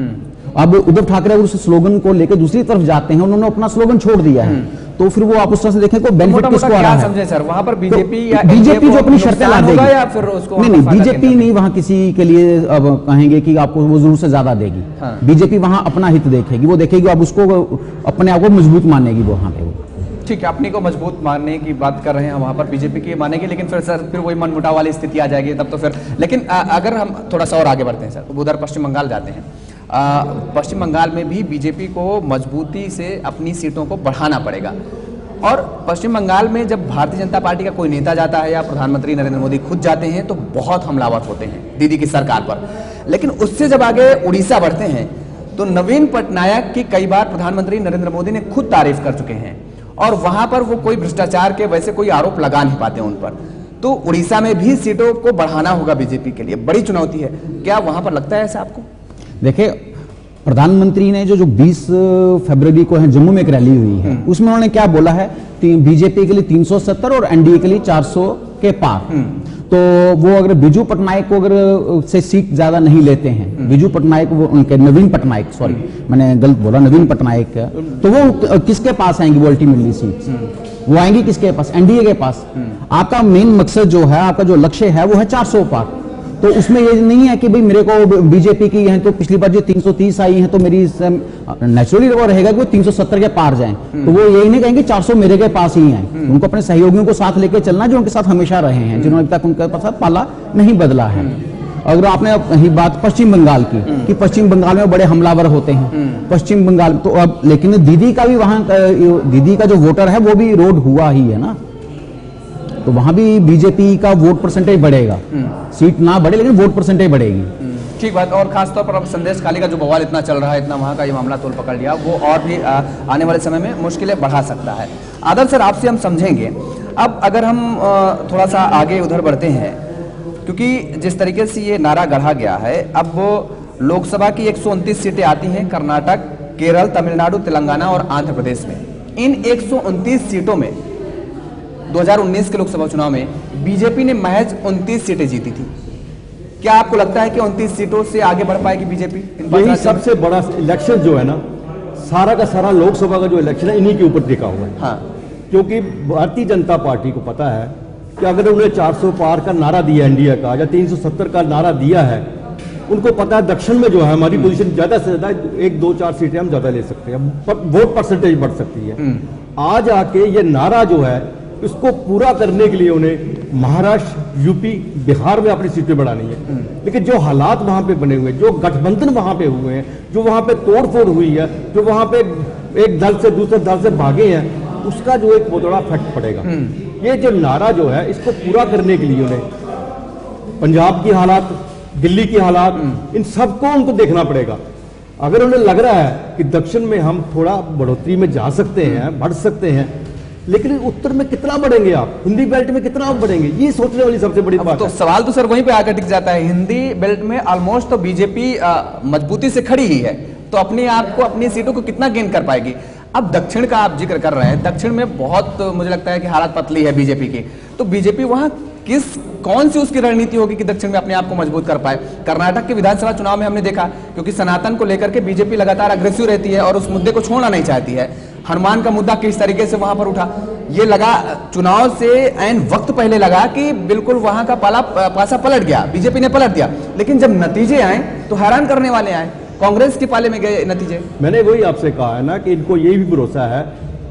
अब उद्धव ठाकरे उस स्लोगन को लेकर दूसरी तरफ जाते हैं, उन्होंने अपना स्लोगन छोड़ दिया है, तो फिर वो आप उस तरह से देखें को बेनिफिट किसको आ रहा है? समझे सर, वहां पर बीजेपी या बीजेपी जो अपनी शर्तें ला देगी, या फिर उसको नहीं बीजेपी नहीं वहां किसी के लिए अब कहेंगे कि आपको वो जरूर से ज्यादा देगी। हाँ। बीजेपी वहां अपना हित देखेगी, वो देखेगी अब उसको अपने आप को मजबूत मानेगी वहां पे। ठीक है, अपनी को मजबूत मानने की बात कर रहे हैं, वहां पर बीजेपी की मानेगी, लेकिन फिर सर फिर वही मनमुटाव वाली स्थिति आ जाएगी तब तो फिर। लेकिन अगर हम थोड़ा सा और आगे बढ़ते हैं सर, तो उधर पश्चिम बंगाल जाते हैं। पश्चिम बंगाल में भी बीजेपी को मजबूती से अपनी सीटों को बढ़ाना पड़ेगा, और पश्चिम बंगाल में जब भारतीय जनता पार्टी का कोई नेता जाता है या प्रधानमंत्री नरेंद्र मोदी खुद जाते हैं तो बहुत हमलावर होते हैं दीदी की सरकार पर। लेकिन उससे जब आगे उड़ीसा बढ़ते हैं तो नवीन पटनायक की कई बार प्रधानमंत्री नरेंद्र मोदी ने खुद तारीफ कर चुके हैं, और वहां पर वो कोई भ्रष्टाचार के वैसे कोई आरोप लगा नहीं पाते उन पर। तो उड़ीसा में भी सीटों को बढ़ाना होगा बीजेपी के लिए, बड़ी चुनौती है। क्या वहां पर लगता है ऐसा आपको? देखिए, प्रधानमंत्री ने जो 20 फरवरी को है जम्मू में एक रैली हुई है, उसमें उन्होंने क्या बोला है, बीजेपी के लिए 370 और एनडीए के लिए 400 के पार। तो वो अगर बिजू पटनायक को अगर से सीट ज्यादा नहीं लेते हैं, बिजू पटनायक वो उनके नवीन पटनायक, सॉरी मैंने गलत बोला, नवीन पटनायक, तो वो किसके पास आएंगी वो अल्टीमेटली सीट? वो आएंगी किसके पास? एनडीए के पास। आपका मेन मकसद जो है, आपका जो लक्ष्य है वो है 400 पार। तो उसमें ये नहीं है कि भाई मेरे को बीजेपी की है तो पिछली बार जो 330 आई है तो मेरी नेचुरली वो रहेगा कि वो 370 के पार जाएं। तो वो यही नहीं कहेंगे 400 मेरे के पास ही आए। उनको अपने सहयोगियों को साथ लेकर चलना जो उनके साथ हमेशा रहे हैं, जिन्होंने अभी तक उनके पास पाला नहीं बदला है। अगर आपने कहीं बात पश्चिम बंगाल की कि पश्चिम बंगाल में बड़े हमलावर होते हैं पश्चिम बंगाल, तो अब लेकिन दीदी का भी वहां दीदी का जो वोटर है वो भी रोड हुआ ही है ना, तो वहां भी बीजेपी का वोट परसेंटेज बढ़ेगा, सीट ना बढ़े लेकिन वोट परसेंटेज बढ़ेगी। ठीक बात। और खासतौर पर अब संदेश खाली का जो बवाल इतना चल रहा है, इतना वहां का ये मामला तोल पकड़ लिया, वो और भी आने वाले समय में मुश्किलें बढ़ा सकता है। आदम सर, आपसे हम समझेंगे। अब अगर हम थोड़ा सा आगे उधर बढ़ते हैं, क्योंकि जिस तरीके से ये नारा गढ़ा गया है, अब वो लोकसभा की 129 सीटें आती हैं कर्नाटक, केरल, तमिलनाडु, तेलंगाना और आंध्र प्रदेश में। इन 129 सीटों में 2019 के लोकसभा चुनाव में बीजेपी ने महज 29 सीटें जीती थी। क्या आपको लगता है कि 29 सीटों से आगे बढ़ पाएगी बीजेपी? यही सबसे बड़ा इलेक्शन जो है ना, सारा का सारा लोकसभा का जो इलेक्शन है इन्हीं के ऊपर टिका हुआ है। हाँ। क्योंकि भारतीय जनता पार्टी को पता है कि अगर उन्हें 400 पार का नारा दिया एनडीए का या 370 का नारा दिया है, उनको पता है दक्षिण में जो है हमारी पोजीशन ज्यादा से ज्यादा 1-2-4 सीटें हम ज्यादा ले सकते हैं, वोट परसेंटेज बढ़ सकती है। आज आके ये नारा जो है इसको पूरा करने के लिए उन्हें महाराष्ट्र, यूपी, बिहार में अपनी सीटें बढ़ानी है। लेकिन जो हालात वहां पे बने हुए हैं, जो गठबंधन वहां पे हुए हैं, जो वहां पे तोड़फोड़ हुई है, जो वहां पे एक दल से दूसरे दल से भागे हैं, उसका जो एक बहुत बड़ा इफेक्ट पड़ेगा। ये जो नारा जो है इसको पूरा करने के लिए उन्हें पंजाब की हालात, दिल्ली की हालात, इन सबको उनको देखना पड़ेगा। अगर उन्हें लग रहा है कि दक्षिण में हम थोड़ा बढ़ोतरी में जा सकते हैं, बढ़ सकते हैं, लेकिन उत्तर में कितना बढ़ेंगे आप, हिंदी बेल्ट में कितना आप बढ़ेंगे, ये सोचने वाली सबसे बड़ी बात तो है। सवाल तो सर वहीं पे आकर टिक जाता है। हिंदी बेल्ट में ऑलमोस्ट तो बीजेपी मजबूती से खड़ी ही है, तो अपने आप को, अपनी सीटों को कितना गेन कर पाएगी? अब दक्षिण का आप जिक्र कर रहे हैं, दक्षिण में बहुत मुझे लगता है कि हालत पतली है बीजेपी की, तो बीजेपी वहां कौन सी उसकी रणनीति होगी कि दक्षिण में अपने आप को मजबूत कर पाए। कर्नाटक के विधानसभा चुनाव में हमने देखा, क्योंकि सनातन को लेकर के बीजेपी लगातार अग्रेसिव रहती है और उस मुद्दे को छोड़ना नहीं चाहती है। हनुमान का मुद्दा किस तरीके से वहां पर उठा, ये लगा चुनाव से ऐन वक्त पहले लगा कि बिल्कुल वहां का पासा पलट गया, बीजेपी ने पलट दिया, लेकिन जब नतीजे आए तो हैरान करने वाले आए, कांग्रेस के पाले में गए नतीजे। मैंने वही आपसे कहा है ना कि इनको ये भी भरोसा है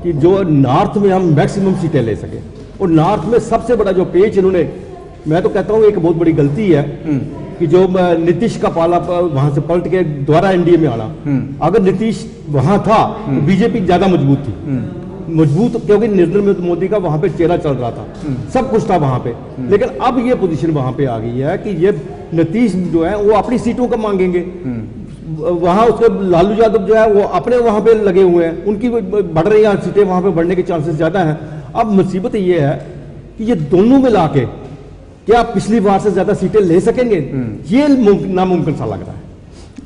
कि जो नॉर्थ में हम मैक्सिमम सीटें ले सके, और नॉर्थ में सबसे बड़ा जो पेच इन्होंने, मैं तो कहता हूँ एक बहुत बड़ी गलती है कि जो नीतीश का पाला वहां से पलट के दोबारा एनडीए में आना। अगर नीतीश वहां था तो बीजेपी ज्यादा मजबूत थी, मजबूत क्योंकि नरेंद्र मोदी का वहां पे चेहरा चल रहा था, सब कुछ था वहां पे। लेकिन अब ये पोजीशन वहां पे आ गई है कि ये नीतीश जो है वो अपनी सीटों का मांगेंगे, वहां उसके लालू यादव जो है वो अपने वहां पे लगे हुए हैं, उनकी बढ़ रही है सीटें, वहां पे बढ़ने के चांसेस ज्यादा हैं। अब मुसीबत ये है कि ये दोनों मिला के क्या पिछली बार से ज्यादा सीटें ले सकेंगे, ये नामुमकिन सा लग रहा है।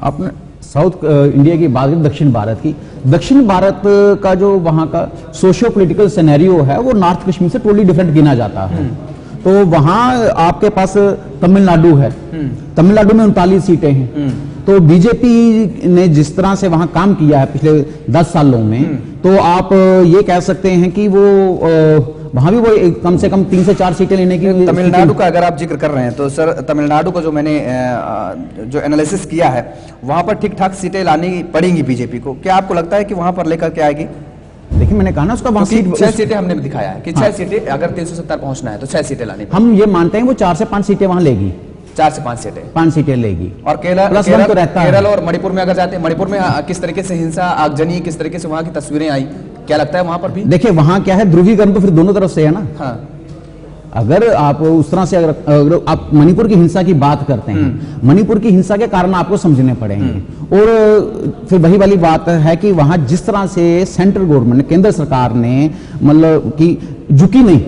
आपने साउथ इंडिया की बात की, दक्षिण भारत की, दक्षिण भारत का जो वहां का सोशियो पॉलिटिकल सिनेरियो है वो नॉर्थ कश्मीर से टोटली डिफरेंट गिना जाता है। तो वहां आपके पास तमिलनाडु है, तमिलनाडु में 39 सीटें हैं। तो बीजेपी ने जिस तरह से वहां काम किया है पिछले 10 सालों में, तो आप ये कह सकते हैं कि वो वहां भी वो कम से कम 3 से 4 सीटें लेने की। तमिलनाडु का अगर आप जिक्र कर रहे हैं तो सर, तमिलनाडु को जो मैंने जो एनालिसिस किया है, वहां पर ठीक ठाक सीटें लानी पड़ेंगी बीजेपी को। क्या आपको लगता है कि वहां पर लेकर के आएगी? देखिए, मैंने कहा ना उसका वहां 6 सीटें हमने दिखाया है कि 6 सीटें, अगर 370 पहुंचना है तो 6 सीटें लानी। हम ये मानते हैं वो 4 से 5 सीटें वहां लेगी, 4 से 5 सीटें, 5 सीटें लेगी। और केरल और मणिपुर में अगर जाते हैं, मणिपुर में किस तरीके से हिंसा, आगजनी, किस तरीके से वहां की तस्वीरें आई, क्या लगता है वहां पर भी? देखिए, वहां क्या है, ध्रुवीकरण तो फिर दोनों तरफ से है ना। हाँ। अगर आप उस तरह से अगर आप मणिपुर की हिंसा की बात करते हैं, मणिपुर की हिंसा के कारण आपको समझने पड़ेंगे। और फिर वही वाली बात है कि वहां जिस तरह से सेंट्रल गवर्नमेंट, केंद्र सरकार ने मतलब कि झुकी नहीं,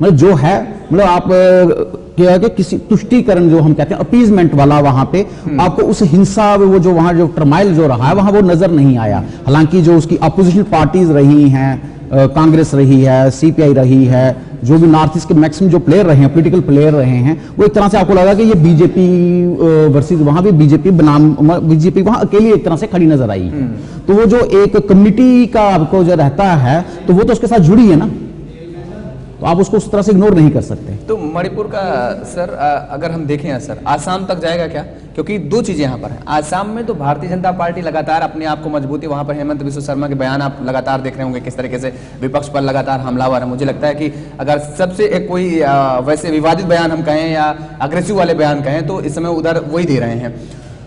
मतलब जो है, मतलब आप क्या है कि किसी तुष्टीकरण जो हम कहते हैं अपीजमेंट वाला, वहां पे आपको उस हिंसा, वो जो वहां जो टर्माइल जो रहा है वहां वो नजर नहीं आया। हालांकि जो उसकी अपोजिशन पार्टीज रही हैं, कांग्रेस रही है, सीपीआई रही है, जो भी नॉर्थ ईस्ट के मैक्सिमम जो प्लेयर रहे हैं, पॉलिटिकल प्लेयर रहे हैं, वो एक तरह से आपको लगा कि ये बीजेपी वर्सेस वहां भी बीजेपी बनाम बीजेपी वहां अकेली एक तरह से खड़ी नजर आई। तो वो जो एक कम्युनिटी का आपको जो रहता है, तो वो तो उसके साथ जुड़ी है ना, तो आप उसको उस तरह से इग्नोर नहीं कर सकते। तो मणिपुर का सर अगर हम देखें सर, आसाम तक जाएगा क्या? क्योंकि 2 चीजें यहाँ पर हैं। आसाम में तो भारतीय जनता पार्टी लगातार अपने आप को मजबूती, वहां पर हेमंत बिस्वा शर्मा के बयान आप लगातार देख रहे होंगे किस तरीके से विपक्ष पर लगातार हमलावर है। मुझे लगता है कि अगर सबसे एक कोई वैसे विवादित बयान हम कहें या अग्रेसिव वाले बयान कहें तो इस समय उधर वही दे रहे हैं।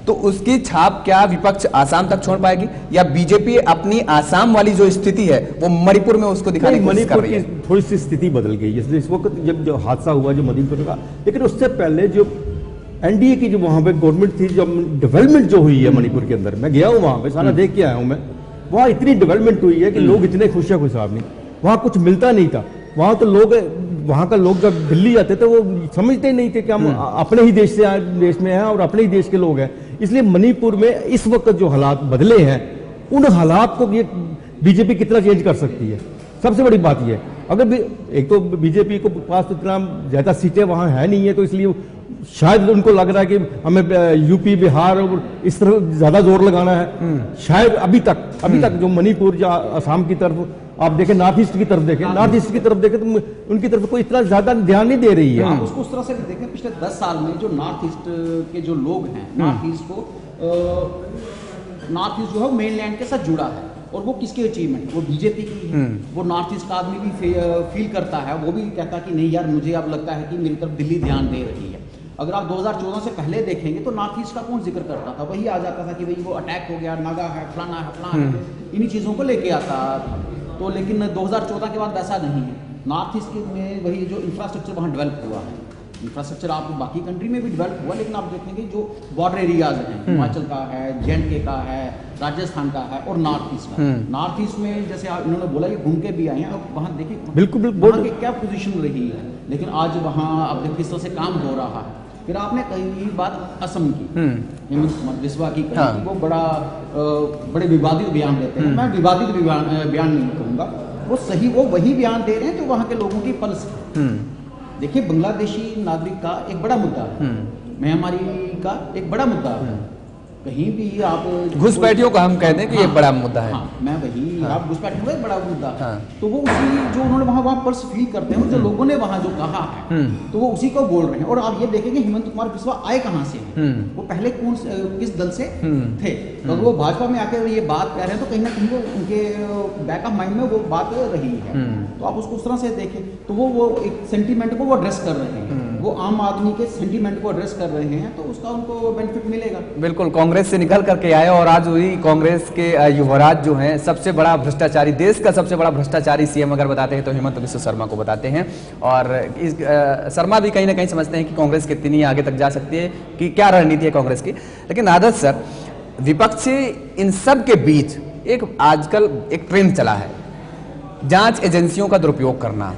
तो उसकी छाप क्या विपक्ष आसाम तक छोड़ पाएगी, या बीजेपी अपनी आसाम वाली जो स्थिति है वो मणिपुर में उसको दिखाने की कोशिश कर रही है? थोड़ी सी स्थिति बदल गई है इस वक्त, जब जो हादसा हुआ जो मणिपुर का, लेकिन उससे पहले जो एनडीए की जो वहां पे गवर्नमेंट थी, जो डेवलपमेंट जो हुई है मणिपुर के अंदर, मैं गया हूँ वहां पे, सारा देख के आया हूँ मैं, वहां इतनी डेवलपमेंट हुई है कि लोग इतने खुश है, कोई हिसाब नहीं। वहां कुछ मिलता नहीं था, वहां तो लोग, वहां का लोग जब दिल्ली जाते थे वो समझते नहीं थे कि हम अपने ही देश में हैं और अपने ही देश के लोग हैं। इसलिए मणिपुर में इस वक्त जो हालात बदले हैं, उन हालात को ये बीजेपी कितना चेंज कर सकती है, सबसे बड़ी बात यह है। अगर भी एक तो बीजेपी को पास इतना ज्यादा सीटें वहां है नहीं है, तो इसलिए शायद उनको लग रहा है कि हमें यूपी, बिहार और इस तरह ज्यादा जोर लगाना है। शायद अभी तक जो मणिपुर या असम की तरफ आप देखें, नॉर्थ ईस्ट की तरफ देखें, नॉर्थ ईस्ट की तरफ देखें तो उनकी तरफ कोई इतना ज्यादा ध्यान नहीं दे रही है। आप उसको उस तरह से देखें, पिछले 10 साल में जो नॉर्थ ईस्ट के जो लोग हैं, नॉर्थ ईस्ट को नॉर्थ ईस्ट जो है मेनलैंड के साथ जुड़ा है, और वो किसकी अचीवमेंट, वो बीजेपी की है। वो नॉर्थ ईस्ट का आदमी भी फील करता है, वो भी कहता है कि नहीं यार, मुझे अब लगता है कि मेरी तरफ दिल्ली ध्यान दे रही है। अगर आप 2014 से पहले देखेंगे तो नॉर्थ ईस्ट का कौन जिक्र करता था? वही आ जाता था कि भाई वो अटैक हो गया, नागा है, फलाना है, इन्हीं चीज़ों को लेके आता था। तो लेकिन 2014 के बाद वैसा नहीं है। नॉर्थ ईस्ट में वही जो इंफ्रास्ट्रक्चर वहाँ डेवलप हुआ है, इंफ्रास्ट्रक्चर आप बाकी कंट्री में भी डेवलप हुआ, लेकिन आप देखेंगे जो बॉर्डर एरियाज हैं, हिमाचल का है, जे&के का है, राजस्थान का है, और नॉर्थ ईस्ट का। नॉर्थ ईस्ट में जैसे इन्होंने बोला ये घूम के भी आए हैं, अब वहाँ देखिए बिल्कुल वहाँ की क्या पोजीशन रही है, लेकिन आज वहाँ अब देखिए किस तरह से काम हो रहा है। फिर आपने कही बात असम की, हेमंत बिस्वा की, वो बड़े विवादित बयान देते हैं। मैं विवादित बयान नहीं कहूँगा, वो सही, वो वही बयान दे रहे हैं जो वहाँ के लोगों की पल्स है। देखिए, बांग्लादेशी नागरिक का एक बड़ा मुद्दा है, महामारी का एक बड़ा मुद्दा है। कहीं भी आप घुसपैठियों का हम कहते हैं कि ये बड़ा मुद्दा है। हाँ, मैं वही आप घुसपैठियों का एक बड़ा मुद्दा है। तो वो उसी जो उन्होंने वहाँ पर फील करते हैं, जो लोगों ने वहाँ जो कहा है, तो वो उसी को बोल रहे हैं। और आप ये देखेंगे हिमंत कुमार बिस्वा आए कहाँ से हैं, वो पहले किस दल से थे। तो अगर वो भाजपा में आकर ये बात कह रहे हैं तो कहीं ना कहीं वो उनके बैक ऑफ माइंड में वो बात रही है। तो आप उसको उस तरह से देखें तो वो एक सेंटीमेंट को वो एड्रेस कर रहे हैं, वो आम आदमी के सेंटीमेंट को एड्रेस कर रहे हैं, तो उसका उनको बेनिफिट मिलेगा। बिल्कुल, कांग्रेस से निकल करके आए और आज वही कांग्रेस के युवराज जो हैं, सबसे बड़ा भ्रष्टाचारी, देश का सबसे बड़ा भ्रष्टाचारी सीएम अगर बताते हैं तो हिमंत बिस्वा शर्मा को बताते हैं। और इस शर्मा भी कहीं ना कहीं समझते हैं कि कांग्रेस कितनी आगे तक जा सकती है, कि क्या रणनीति है कांग्रेस की। लेकिन आदर्श सर, विपक्षी इन सब के बीच एक आजकल एक ट्रेंड चला है, जांच एजेंसियों का दुरुपयोग करना।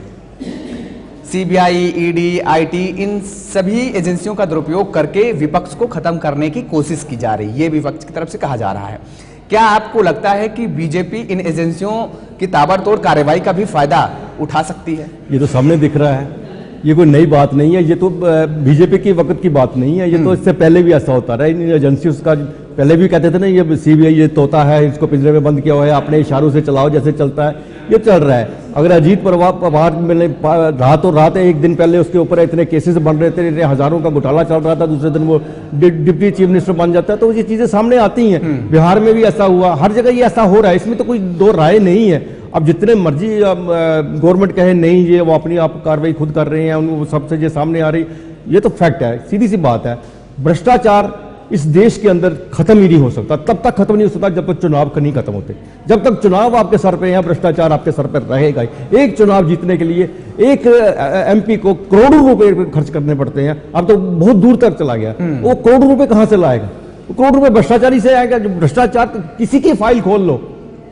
सीबीआई, ईडी, आईटी, इन सभी एजेंसियों का दुरुपयोग करके विपक्ष को खत्म करने की कोशिश की जा रही है, ये विपक्ष की तरफ से कहा जा रहा है। क्या आपको लगता है कि बीजेपी इन एजेंसियों की ताबड़तोड़ कार्रवाई का भी फायदा उठा सकती है? ये तो सामने दिख रहा है, ये कोई नई बात नहीं है, ये तो बीजेपी के वक्त की बात नहीं है, ये तो इससे पहले भी ऐसा होता रहा। इन एजेंसी का पहले भी कहते थे ना, ये सीबीआई ये तोता है, इसको पिंजरे में बंद किया हुआ है, अपने इशारों से चलाओ जैसे चलता है, ये चल रहा है। अगर अजीत पवार मिलने रात और रात एक दिन पहले उसके ऊपर इतने केसेस बन रहे थे, इतने हजारों का घोटाला चल रहा था, दूसरे दिन वो डिप्टी चीफ मिनिस्टर बन जाता है, तो ये चीजें सामने आती हैं। बिहार में भी ऐसा हुआ, हर जगह ये ऐसा हो रहा है, इसमें तो कोई दो राय नहीं है। अब जितने मर्जी गवर्नमेंट कहे नहीं, ये वो अपनी आप कार्रवाई खुद कर रहे हैं, उनको सबसे ये सामने आ रही, ये तो फैक्ट है, सीधी सी बात है। भ्रष्टाचार इस देश के अंदर खत्म ही नहीं हो सकता, तब तक खत्म नहीं हो सकता जब तक चुनाव नहीं खत्म होते। जब तक चुनाव आपके सर पे है, भ्रष्टाचार आपके सर पर रहेगा ही। एक चुनाव जीतने के लिए एक एमपी को करोड़ों रुपए खर्च करने पड़ते हैं, अब तो बहुत दूर तक चला गया। वो करोड़ों रुपए कहां से लाएगा? करोड़ रुपए भ्रष्टाचारी से आएगा। भ्रष्टाचार किसी की फाइल खोल लो,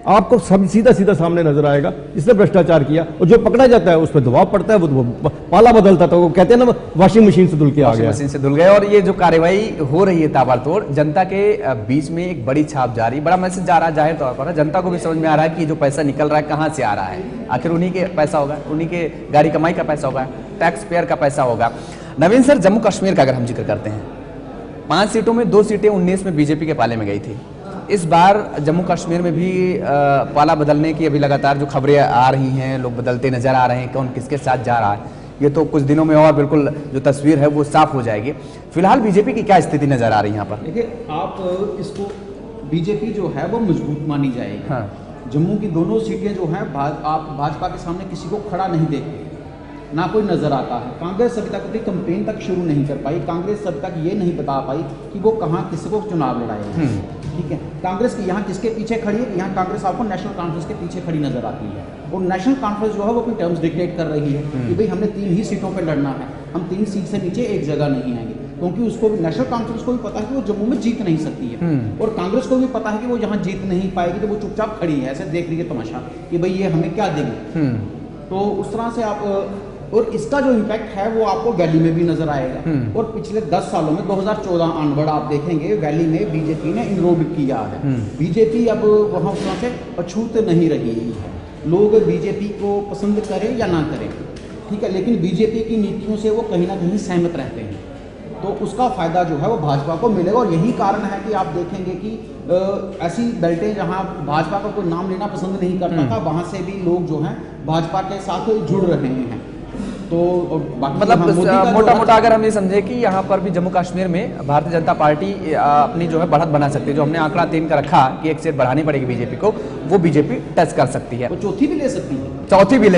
आपको सब सीधा सीधा सामने नजर आएगा जिसने भ्रष्टाचार किया, और जो पकड़ा जाता है उस पर दबाव पड़ता है, वो पाला बदलता था। वो कहते हैं ना, वॉशिंग मशीन से धुल के आ गया, मशीन से धुल गए। और ये जो कार्रवाई हो रही है ताबड़तोड़, जनता के बीच में एक बड़ी छाप जा रही, बड़ा मैसेज जा रहा है जाहिर तौर पर। जनता को भी समझ में आ रहा है कि जो पैसा निकल रहा है कहां से आ रहा है, आखिर उन्हीं के पैसा होगा, उन्हीं के गाड़ी कमाई का पैसा होगा, टैक्स पेयर का पैसा होगा। नवीन सर, जम्मू कश्मीर का अगर हम जिक्र करते हैं, 5 सीटों में 2 सीटें 19 में बीजेपी के पाले में गई थी। इस बार जम्मू कश्मीर में भी पाला बदलने की अभी लगातार जो खबरें आ रही हैं, लोग बदलते नजर आ रहे हैं, कौन किसके साथ जा रहा है, ये तो कुछ दिनों में और बिल्कुल जो तस्वीर है वो साफ हो जाएगी। फिलहाल बीजेपी की क्या स्थिति नजर आ रही है यहाँ पर? देखिए, आप इसको बीजेपी जो है वो मजबूत मानी जाएगी। हाँ। जम्मू की दोनों सीटें जो हैं, आप भाजपा के सामने किसी को खड़ा नहीं देखते, ना कोई नजर आता है। कांग्रेस अभी तक अपनी कैंपेन तक शुरू नहीं कर पाई, कांग्रेस अभी तक ये नहीं बता पाई कि वो कहाँ किसको चुनाव लड़ाएगी। ठीक है, कांग्रेस की यहाँ किसके पीछे खड़ी है? यहाँ कांग्रेस आपको नेशनल कॉन्फ्रेंस के पीछे खड़ी नजर आती है, और नेशनल कॉन्फ्रेंस जो है वो अपनी टर्म्स डिक्टेट कर रही है कि भाई हमने 3 ही सीटों पर लड़ना है, हम 3 सीट से नीचे एक जगह नहीं आएंगे, क्योंकि उसको भी नेशनल कॉन्फ्रेंस को भी पता है कि वो जम्मू में जीत नहीं सकती है, और कांग्रेस को भी पता है कि वो यहाँ जीत नहीं पाएगी, तो वो चुपचाप खड़ी है, ऐसे देख रही है तमाशा कि भाई ये हमें क्या देंगे। तो उस तरह से आप, और इसका जो इम्पैक्ट है वो आपको वैली में भी नजर आएगा। और पिछले 10 सालों में 2014 ऑनवर्ड आप देखेंगे वैली में बीजेपी ने इनरोड किया है। बीजेपी अब वहां उस तरह से अछूत नहीं रही है, लोग बीजेपी को पसंद करें या ना करें, ठीक है, लेकिन बीजेपी की नीतियों से वो कहीं ना कहीं सहमत रहते हैं, तो उसका फायदा जो है वो भाजपा को मिलेगा। और यही कारण है कि आप देखेंगे कि ऐसी बेल्टें जहां भाजपा का कोई नाम लेना पसंद नहीं करता था, वहां से भी लोग जो हैं भाजपा के साथ जुड़ रहे हैं। तो मतलब मोटा मोटा अगर हम ये समझे कि यहाँ पर भी जम्मू कश्मीर में भारतीय जनता पार्टी अपनी जो है बढ़त बना सकती है, जो हमने आंकड़ा 3 का रखा कि 1 सीट बढ़ानी पड़ेगी बीजेपी को, वो बीजेपी टच कर सकती है, वो चौथी भी ले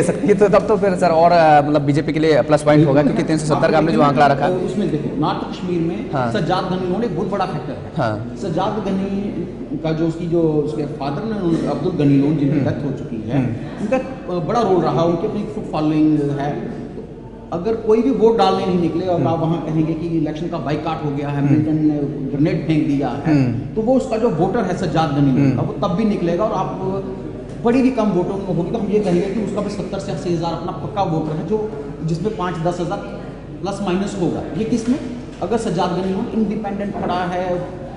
सकती है, तो तब तो फिर सर और मतलब बीजेपी के लिए प्लस पॉइंट होगा, क्योंकि 370 का हमने जो आंकड़ा रखा उसमें देखिए नॉर्थ कश्मीर में सज्जाद गनी उन्होंने बहुत बड़ा फैक्टर है। सज्जाद गनी का जो उसके फादर ने अब्दुल गनी लोन जिनकी डेथ हो चुकी है, उनका बड़ा रोल रहा, उनकी अपनी फुट फॉलोइंग है। अगर कोई भी वोट डालने नहीं निकले और आप वहाँ कहेंगे कि इलेक्शन का बाइकाट हो गया है, मिल्टन ने ग्रेनेड फेंक दिया है, तो वो उसका जो वोटर है सज्जाद गनी का, वो तब भी निकलेगा, और आप बड़ी भी कम वोटों में होगी तो हम ये कहेंगे कि उसका भी 70 से 80 हज़ार अपना पक्का वोटर है, जो जिसमें 5-10 हज़ार प्लस माइनस होगा। ये किसमें? अगर सज्जाद गनी इंडिपेंडेंट खड़ा है,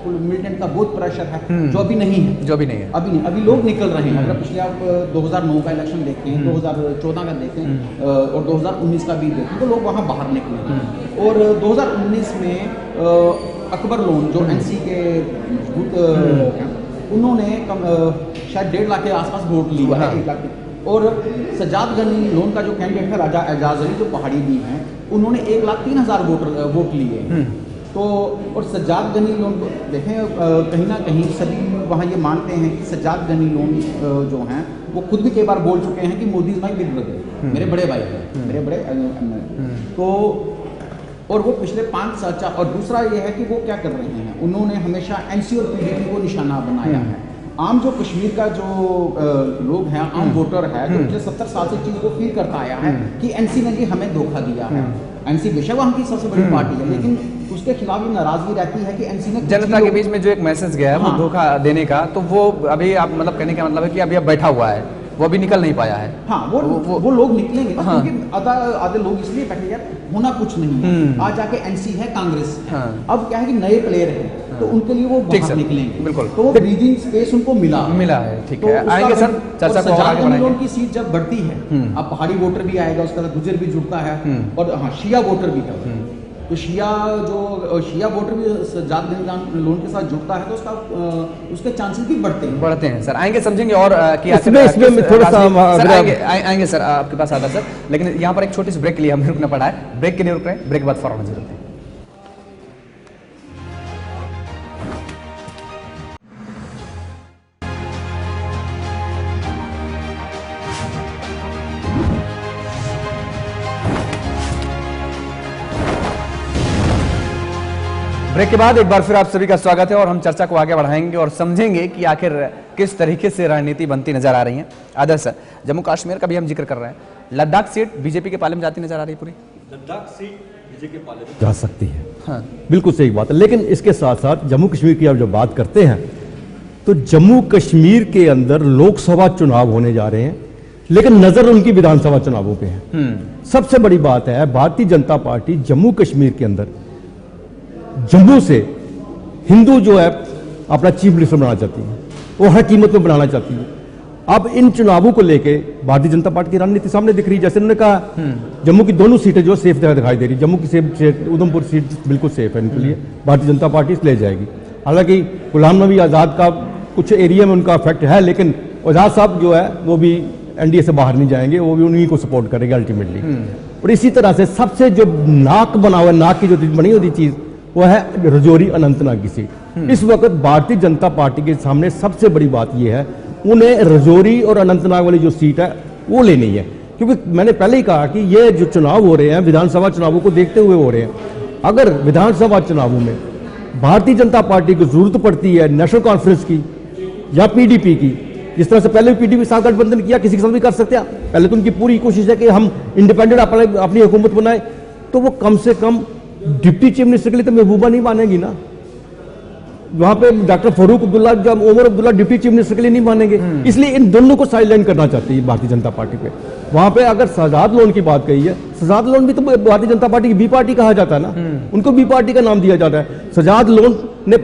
मिलिटेंट का बहुत प्रेशर है, जो अभी नहीं है, जो भी नहीं है, अभी लोग निकल रहे हैं। अगर पिछले आप 2009 का इलेक्शन देखें, 2014 का देखें और 2019 का भी देखें, तो लोग वहाँ बाहर निकले हैं। और 2019 में अकबर लोन जो एनसी के मजबूत उन्होंने शायद 1.5 लाख के आसपास वोट लिए हैं, 1 लाख। और सज्जाद गनी लोन का जो कैंडिडेट है राजा एजाज अली जो पहाड़ी भी हैं, उन्होंने 1,03,000 वोट लिए। तो और सज्जाद गनी लोन को देखें, कहीं ना कहीं सभी वहाँ ये मानते हैं कि सज्जाद गनी लोन जो हैं वो खुद भी कई बार बोल चुके हैं कि Modi is my big brother, मेरे बड़े भाई हैं, मेरे बड़े तो। और वो पिछले 5 साल और दूसरा ये है कि वो क्या कर रहे हैं, उन्होंने हमेशा एनसी और पीडीपी को निशाना बनाया है। आम जो कश्मीर का जो लोग हैं, आम वोटर है, जो पिछले 70 साल से चीज को फील करता आया है कि एनसी ने भी हमें धोखा दिया है। एनसी बेशक वहाँ की सबसे बड़ी पार्टी है, लेकिन उसके खिलाफ ये नाराजगी रहती है कि एनसी ने जनता के बीच में जो एक मैसेज गया है वो धोखा देने का, तो वो अभी आप मतलब कहने का मतलब है कि अभी अब बैठा हुआ है, वो अभी निकल नहीं पाया है। हाँ, वो लोग निकलेंगे ना, क्योंकि आधे लोग इसलिए बैठे यार होना कुछ नहीं है। आज जाके एनसी है, कांग्रेस है, अब क्या है कि नए प्लेयर हैं, तो उनके लिए वो बाहर निकलेंगे। बिल्कुल, तो वो ब्रीदिंग स्पेस उनको मिला है। ठीक है, आएंगे सर, चर्चा को आगे बढ़ाएंगे। की सीट जब बढ़ती है, अब पहाड़ी वोटर भी आएगा, उसके साथ गुजर भी जुड़ता है, और हाँ शिया वोटर भी है। तो शिया वोटर भी सज्जाद गनी लोन के साथ जुड़ता है, तो उसके चांसेस भी बढ़ते हैं। सर आएंगे, समझेंगे और इसमें थोड़ा सा आएंगे सर आपके पास आता सर, लेकिन यहाँ पर एक छोटी सी ब्रेक के लिए हमें रुकना पड़ा है। ब्रेक के लिए रुक रहे हैं, ब्रेक के बाद फौरन हाजिर होते हैं। ब्रेक के बाद एक बार फिर आप सभी का स्वागत है और हम चर्चा को आगे बढ़ाएंगे और समझेंगे कि आखिर किस तरीके से रणनीति बनती नजर आ रही है। आदर्श सर, जम्मू कश्मीर का भी हम जिक्र कर रहे हैं, लद्दाख सीट बीजेपी के पाले में जाती नजर आ रही है पूरी? लद्दाख सीट बीजेपी के पाले में जा सकती है, हाँ, बिल्कुल सही बात है। लेकिन इसके साथ साथ जम्मू कश्मीर की आप जब बात करते हैं तो जम्मू कश्मीर के अंदर लोकसभा चुनाव होने जा रहे हैं, लेकिन नजर उनकी विधानसभा चुनावों पे है। सबसे बड़ी बात है, भारतीय जनता पार्टी जम्मू कश्मीर के अंदर जम्मू से हिंदू जो है अपना चीफ मिनिस्टर बनाना चाहती है, वो हर कीमत में बनाना चाहती है। अब इन चुनावों को लेके भारतीय जनता पार्टी की रणनीति सामने दिख रही है। जैसे उन्होंने कहा जम्मू की दोनों सीटें जो सेफ दिखाई दे रही, जम्मू की सेफ उधमपुर सीट बिल्कुल सेफ है इनके लिए, भारतीय जनता पार्टी ले जाएगी। हालांकि गुलाम नबी आजाद का कुछ एरिया में उनका इफेक्ट है, लेकिन आजाद साहब जो है वो भी एनडीए से बाहर नहीं जाएंगे, वो भी उन्हीं को सपोर्ट करेंगे अल्टीमेटली। और इसी तरह से सबसे जो नाक बना हुआ, नाक की जो बनी होती चीज वो है रजौरी अनंतनाग की सीट। इस वक्त भारतीय जनता पार्टी के सामने सबसे बड़ी बात यह है, उन्हें रजौरी और अनंतनाग वाली जो सीट है वो लेनी है, क्योंकि मैंने पहले ही कहा कि ये जो चुनाव हो रहे हैं विधानसभा चुनावों को देखते हुए हो रहे हैं। अगर विधानसभा चुनावों में भारतीय जनता पार्टी को जरूरत पड़ती है नेशनल कॉन्फ्रेंस की या पीडीपी की, जिस तरह से पहले भी पीडीपी साथ गठबंधन किया, किसी के साथ भी कर सकते हैं, पहले तो उनकी पूरी कोशिश है कि हम इंडिपेंडेंट अपनी हुकूमत बनाए, तो वो कम से कम डिप्टी चीफ मिनिस्टर के लिए तो महबूबा नहीं मानेगी ना। वहां पे डॉक्टर फारूक अब्दुल्ला, जब Omar Abdullah deputy chief minister के लिए नहीं मानेंगे, इसलिए इन दोनों को साइडलाइन करना चाहती है भारतीय जनता पार्टी पे। वहां पे अगर सजाद लोन की बात कही है, सजाद लोन भी तो भारतीय जनता पार्टी की बी पार्टी कहा जाता है ना, उनको बी पार्टी का नाम दिया जाता है। सजाद लोन ने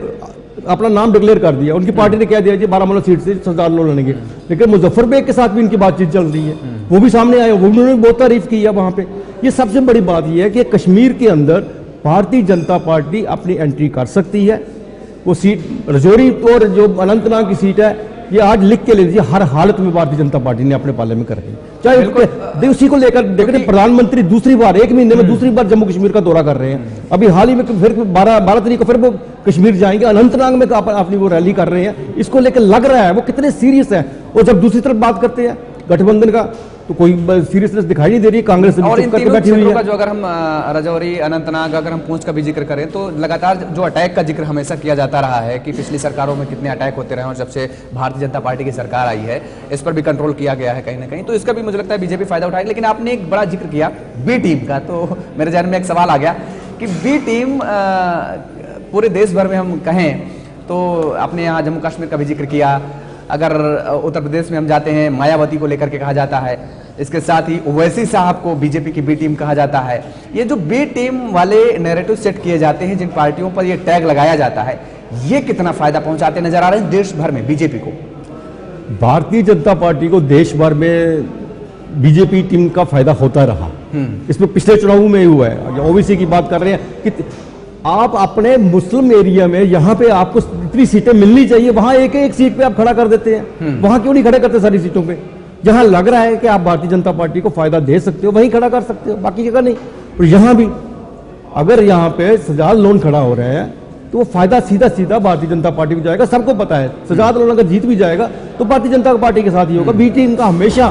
अपना नाम डिक्लेयर कर दिया, उनकी पार्टी ने कह दिया जी बारामूला सीट से सजाद लोन लेंगे, लेकिन मुजफ्फर बेग के साथ भी इनकी बातचीत चल रही है, वो भी सामने आए, वो उन्होंने बहुत तारीफ की है वहां पे। ये सबसे बड़ी बात यह है कि कश्मीर के अंदर भारतीय जनता पार्टी अपनी एंट्री कर सकती है। वो सीट रजौरी और जो अनंतनाग की सीट है, ये आज लिख के ले लीजिए, हर हालत में भारतीय जनता पार्टी ने अपने पाले में कर दी। चाहे उसी को लेकर देखिए, प्रधानमंत्री दूसरी बार एक महीने में दूसरी बार जम्मू कश्मीर का दौरा कर रहे हैं। अभी हाल ही में फिर 12 तारीख को फिर वो कश्मीर जाएंगे, अनंतनाग में अपनी वो रैली कर रहे हैं। इसको लेकर लग रहा है वो कितने सीरियस है। और जब दूसरी तरफ बात करते हैं गठबंधन का, तो कोई सीरियसनेस दिखाई नहीं दे रही। कांग्रेस और इन तीनों क्षेत्रों का जो अगर हम रजौरी, अनंतनाग, अगर हम पूंछ का भी जिक्र करें, तो लगातार जो अटैक का जिक्र हमेशा किया जाता रहा है कि पिछली सरकारों में कितने अटैक होते रहे, और जब से भारतीय जनता पार्टी की सरकार आई है इस पर भी कंट्रोल किया गया है कहीं ना कहीं, तो इसका भी मुझे लगता है बीजेपी फायदा उठाएगी। लेकिन आपने एक बड़ा जिक्र किया बी टीम का, तो मेरे जहन में एक सवाल आ गया कि बी टीम पूरे देश भर में हम कहें तो आपने यहाँ जम्मू कश्मीर का भी जिक्र किया, अगर उत्तर प्रदेश में हम जाते हैं मायावती को लेकर के कहा जाता है, इसके साथ ही ओवैसी साहब को बीजेपी की बी टीम कहा जाता है। ये जो बी टीम वाले नैरेटिव सेट किए जाते हैं, जिन पार्टियों पर ये टैग लगाया जाता है, ये कितना फायदा पहुंचाते नजर आ रहे हैं देश भर में बीजेपी को? भारतीय जनता पार्टी को देश भर में बीजेपी टीम का फायदा होता रहा। इसमें पिछले चुनावों में ही हुआ है। ओबीसी की बात कर रहे हैं कि आप अपने मुस्लिम एरिया में यहां पे आपको इतनी सीटें मिलनी चाहिए, वहां एक एक सीट पे आप खड़ा कर देते हैं। वहां क्यों नहीं खड़े करते सारी सीटों पे? जहां लग रहा है कि आप भारतीय जनता पार्टी को फायदा दे सकते हो वहीं खड़ा कर सकते हो, बाकी जगह नहीं। और यहां भी अगर यहां पे सजाद लोन खड़ा हो रहे हैं तो वो फायदा सीधा सीधा भारतीय जनता पार्टी को जाएगा। सबको पता है सजाद लोन अगर जीत भी जाएगा तो भारतीय जनता पार्टी के साथ ही होगा। बी टीम का हमेशा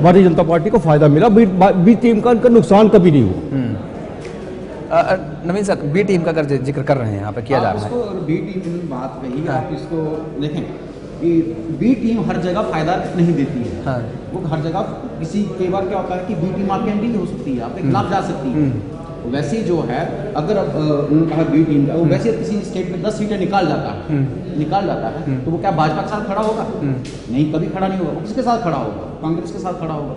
भारतीय जनता पार्टी को फायदा मिला, बी टीम का उनका नुकसान कभी नहीं हुआ। नवीन सर, बी टीम का जिक्र कर रहे हैं यहाँ पे किया जा रहा है। इसको बी टीम की बात कही, आप इसको देखें कि बी टीम हर जगह फायदा नहीं देती है। हाँ। वो हर जगह किसी कई बार क्या होता है कि बी टीम आपके एंटी हो सकती है, आपके खिलाफ जा सकती है। वैसे ही जो है अगर उन्होंने कहा बी टीम का, वो वैसे किसी स्टेट में 10 सीटें निकाल जाता है, तो वो क्या भाजपा के साथ खड़ा होगा? नहीं, कभी खड़ा नहीं होगा। वो किसके साथ खड़ा होगा? कांग्रेस के साथ खड़ा होगा।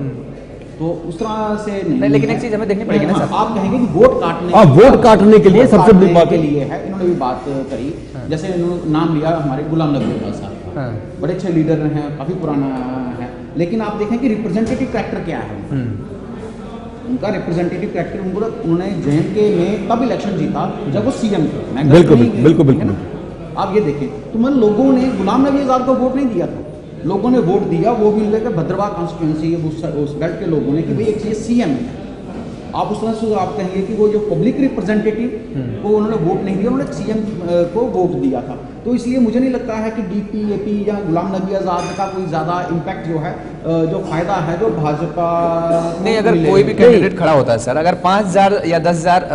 तो उस तरह से नहीं, लेकिन एक चीज हमें देखनी पड़ेगी ना सर, आप कहेंगे कि वोट काटने के लिए सबसे बड़ी बात के लिए है। इन्होंने भी बात करी, जैसे इन्होंने नाम लिया हमारे गुलाम नबी आजाद साहब का, बड़े अच्छे लीडर हैं, काफी पुराना है, लेकिन आप देखें कि रिप्रेजेंटेटिव कैरेक्टर क्या है उनका। रिप्रेजेंटेटिव कैरेक्टर उन्होंने जेएनके में तब इलेक्शन जीता जब वो सीएम थे। बिल्कुल। आप ये देखें तो मतलब लोगों ने गुलाम नबी आजाद को वोट नहीं दिया था, लोगों ने वोट दिया, वो भी लेकर भद्रवाह कॉन्स्टिट्यूंसी उस बेल्ट के लोगों ने कि भाई एक सीएम है। आप उस तरह से आप कहेंगे कि वो जो पब्लिक रिप्रेजेंटेटिव को उन्होंने वोट नहीं दिया, उन्होंने सीएम को वोट दिया था। तो इसलिए मुझे नहीं लगता है कि डीपीएपी या गुलाम नबी आजाद का कोई ज्यादा इम्पैक्ट जो है, जो फायदा है जो भाजपा नहीं। अगर कोई भी कैंडिडेट खड़ा होता है सर, अगर 5,000 या 10,000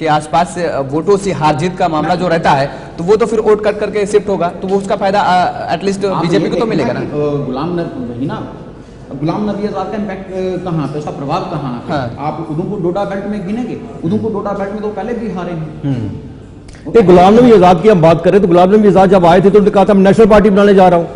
के आसपास से वोटों से हार जीत का मामला जो रहता है, तो वो तो फिर वोट कट करके शिफ्ट होगा, तो वो उसका फायदा एटलीस्ट बीजेपी को तो मिलेगा ना। गुलाम नबी आजाद का इम्पैक्ट कहाँ पे, उसका प्रभाव कहाँ है? हाँ। आप उधमपुर डोडा बेल्ट में गिनेंगे, उधमपुर डोडा बेल्ट में तो पहले भी हारे हैं। गुलाम नबी आजाद की हम बात करें तो गुलाम नबी आजाद जब आए थे तो उन्होंने कहा था मैं नेशनल पार्टी बनाने जा रहा हूँ।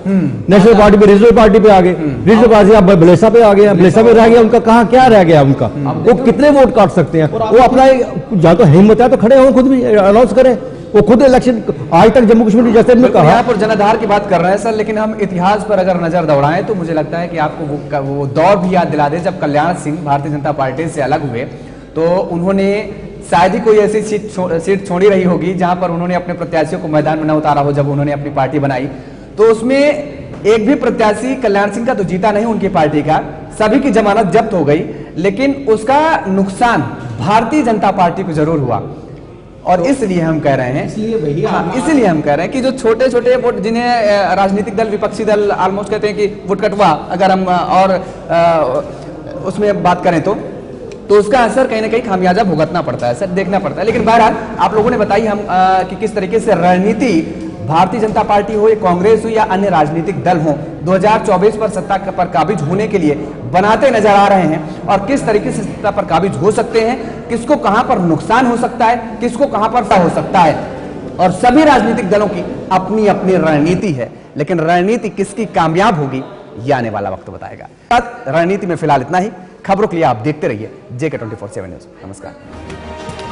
नेशनल पार्टी पे रीजनल पार्टी पे आ गए, रीजनल पार्टी अब बलेसा पे आ गए, बलेसा पे रह गया उनका, कहाँ क्या रह गया उनका? वो कितने वोट काट सकते हैं? वो अपना जहाँ तो हिम्मत है तो खड़े हों, खुद भी अनाउंस करें। वो खुद इलेक्शन आज तक जम्मू कश्मीर जैसे में कहा। यहाँ पर जनाधार की बात कर रहे हैं सर, लेकिन हम इतिहास पर अगर नजर दौड़ाएं तो मुझे लगता है कि आपको वो दौर भी याद दिला दे जब कल्याण सिंह भारतीय जनता पार्टी से अलग हुए, तो उन्होंने शायद ही कोई ऐसी सीट छोड़ी रही होगी जहां पर उन्होंने अपने प्रत्याशियों को मैदान में न उतारा हो। जब उन्होंने अपनी पार्टी बनाई तो उसमें एक भी प्रत्याशी कल्याण सिंह का तो जीता नहीं, उनकी पार्टी का, सभी की जमानत जब्त हो गई, लेकिन उसका नुकसान भारतीय जनता पार्टी को जरूर हुआ। और इसलिए हम कह रहे हैं, इसलिए हम कह रहे हैं कि जो छोटे छोटे वोट जिन्हें राजनीतिक दल, विपक्षी दल ऑलमोस्ट कहते हैं कि वोट कटवा, अगर हम और उसमें बात करें तो उसका असर कहीं ना कहीं खामियाजा भुगतना पड़ता है सर, देखना पड़ता है। लेकिन बहरहाल आप लोगों ने बताई हम कि किस तरीके से रणनीति भारतीय जनता पार्टी हो या कांग्रेस हो या अन्य राजनीतिक दल हो 2024 पर सत्ता पर काबिज होने के लिए बनाते नजर आ रहे हैं, और किस तरीके से सत्ता पर काबिज हो सकते हैं, किसको कहां पर नुकसान हो सकता है, किसको कहां पर फायदा हो सकता है। और सभी राजनीतिक दलों की अपनी अपनी रणनीति है, लेकिन रणनीति किसकी कामयाब होगी यह आने वाला वक्त बताएगा। रणनीति में फिलहाल इतना ही। खबरों के लिए आप देखते रहिए JK 24/7 न्यूज। नमस्कार।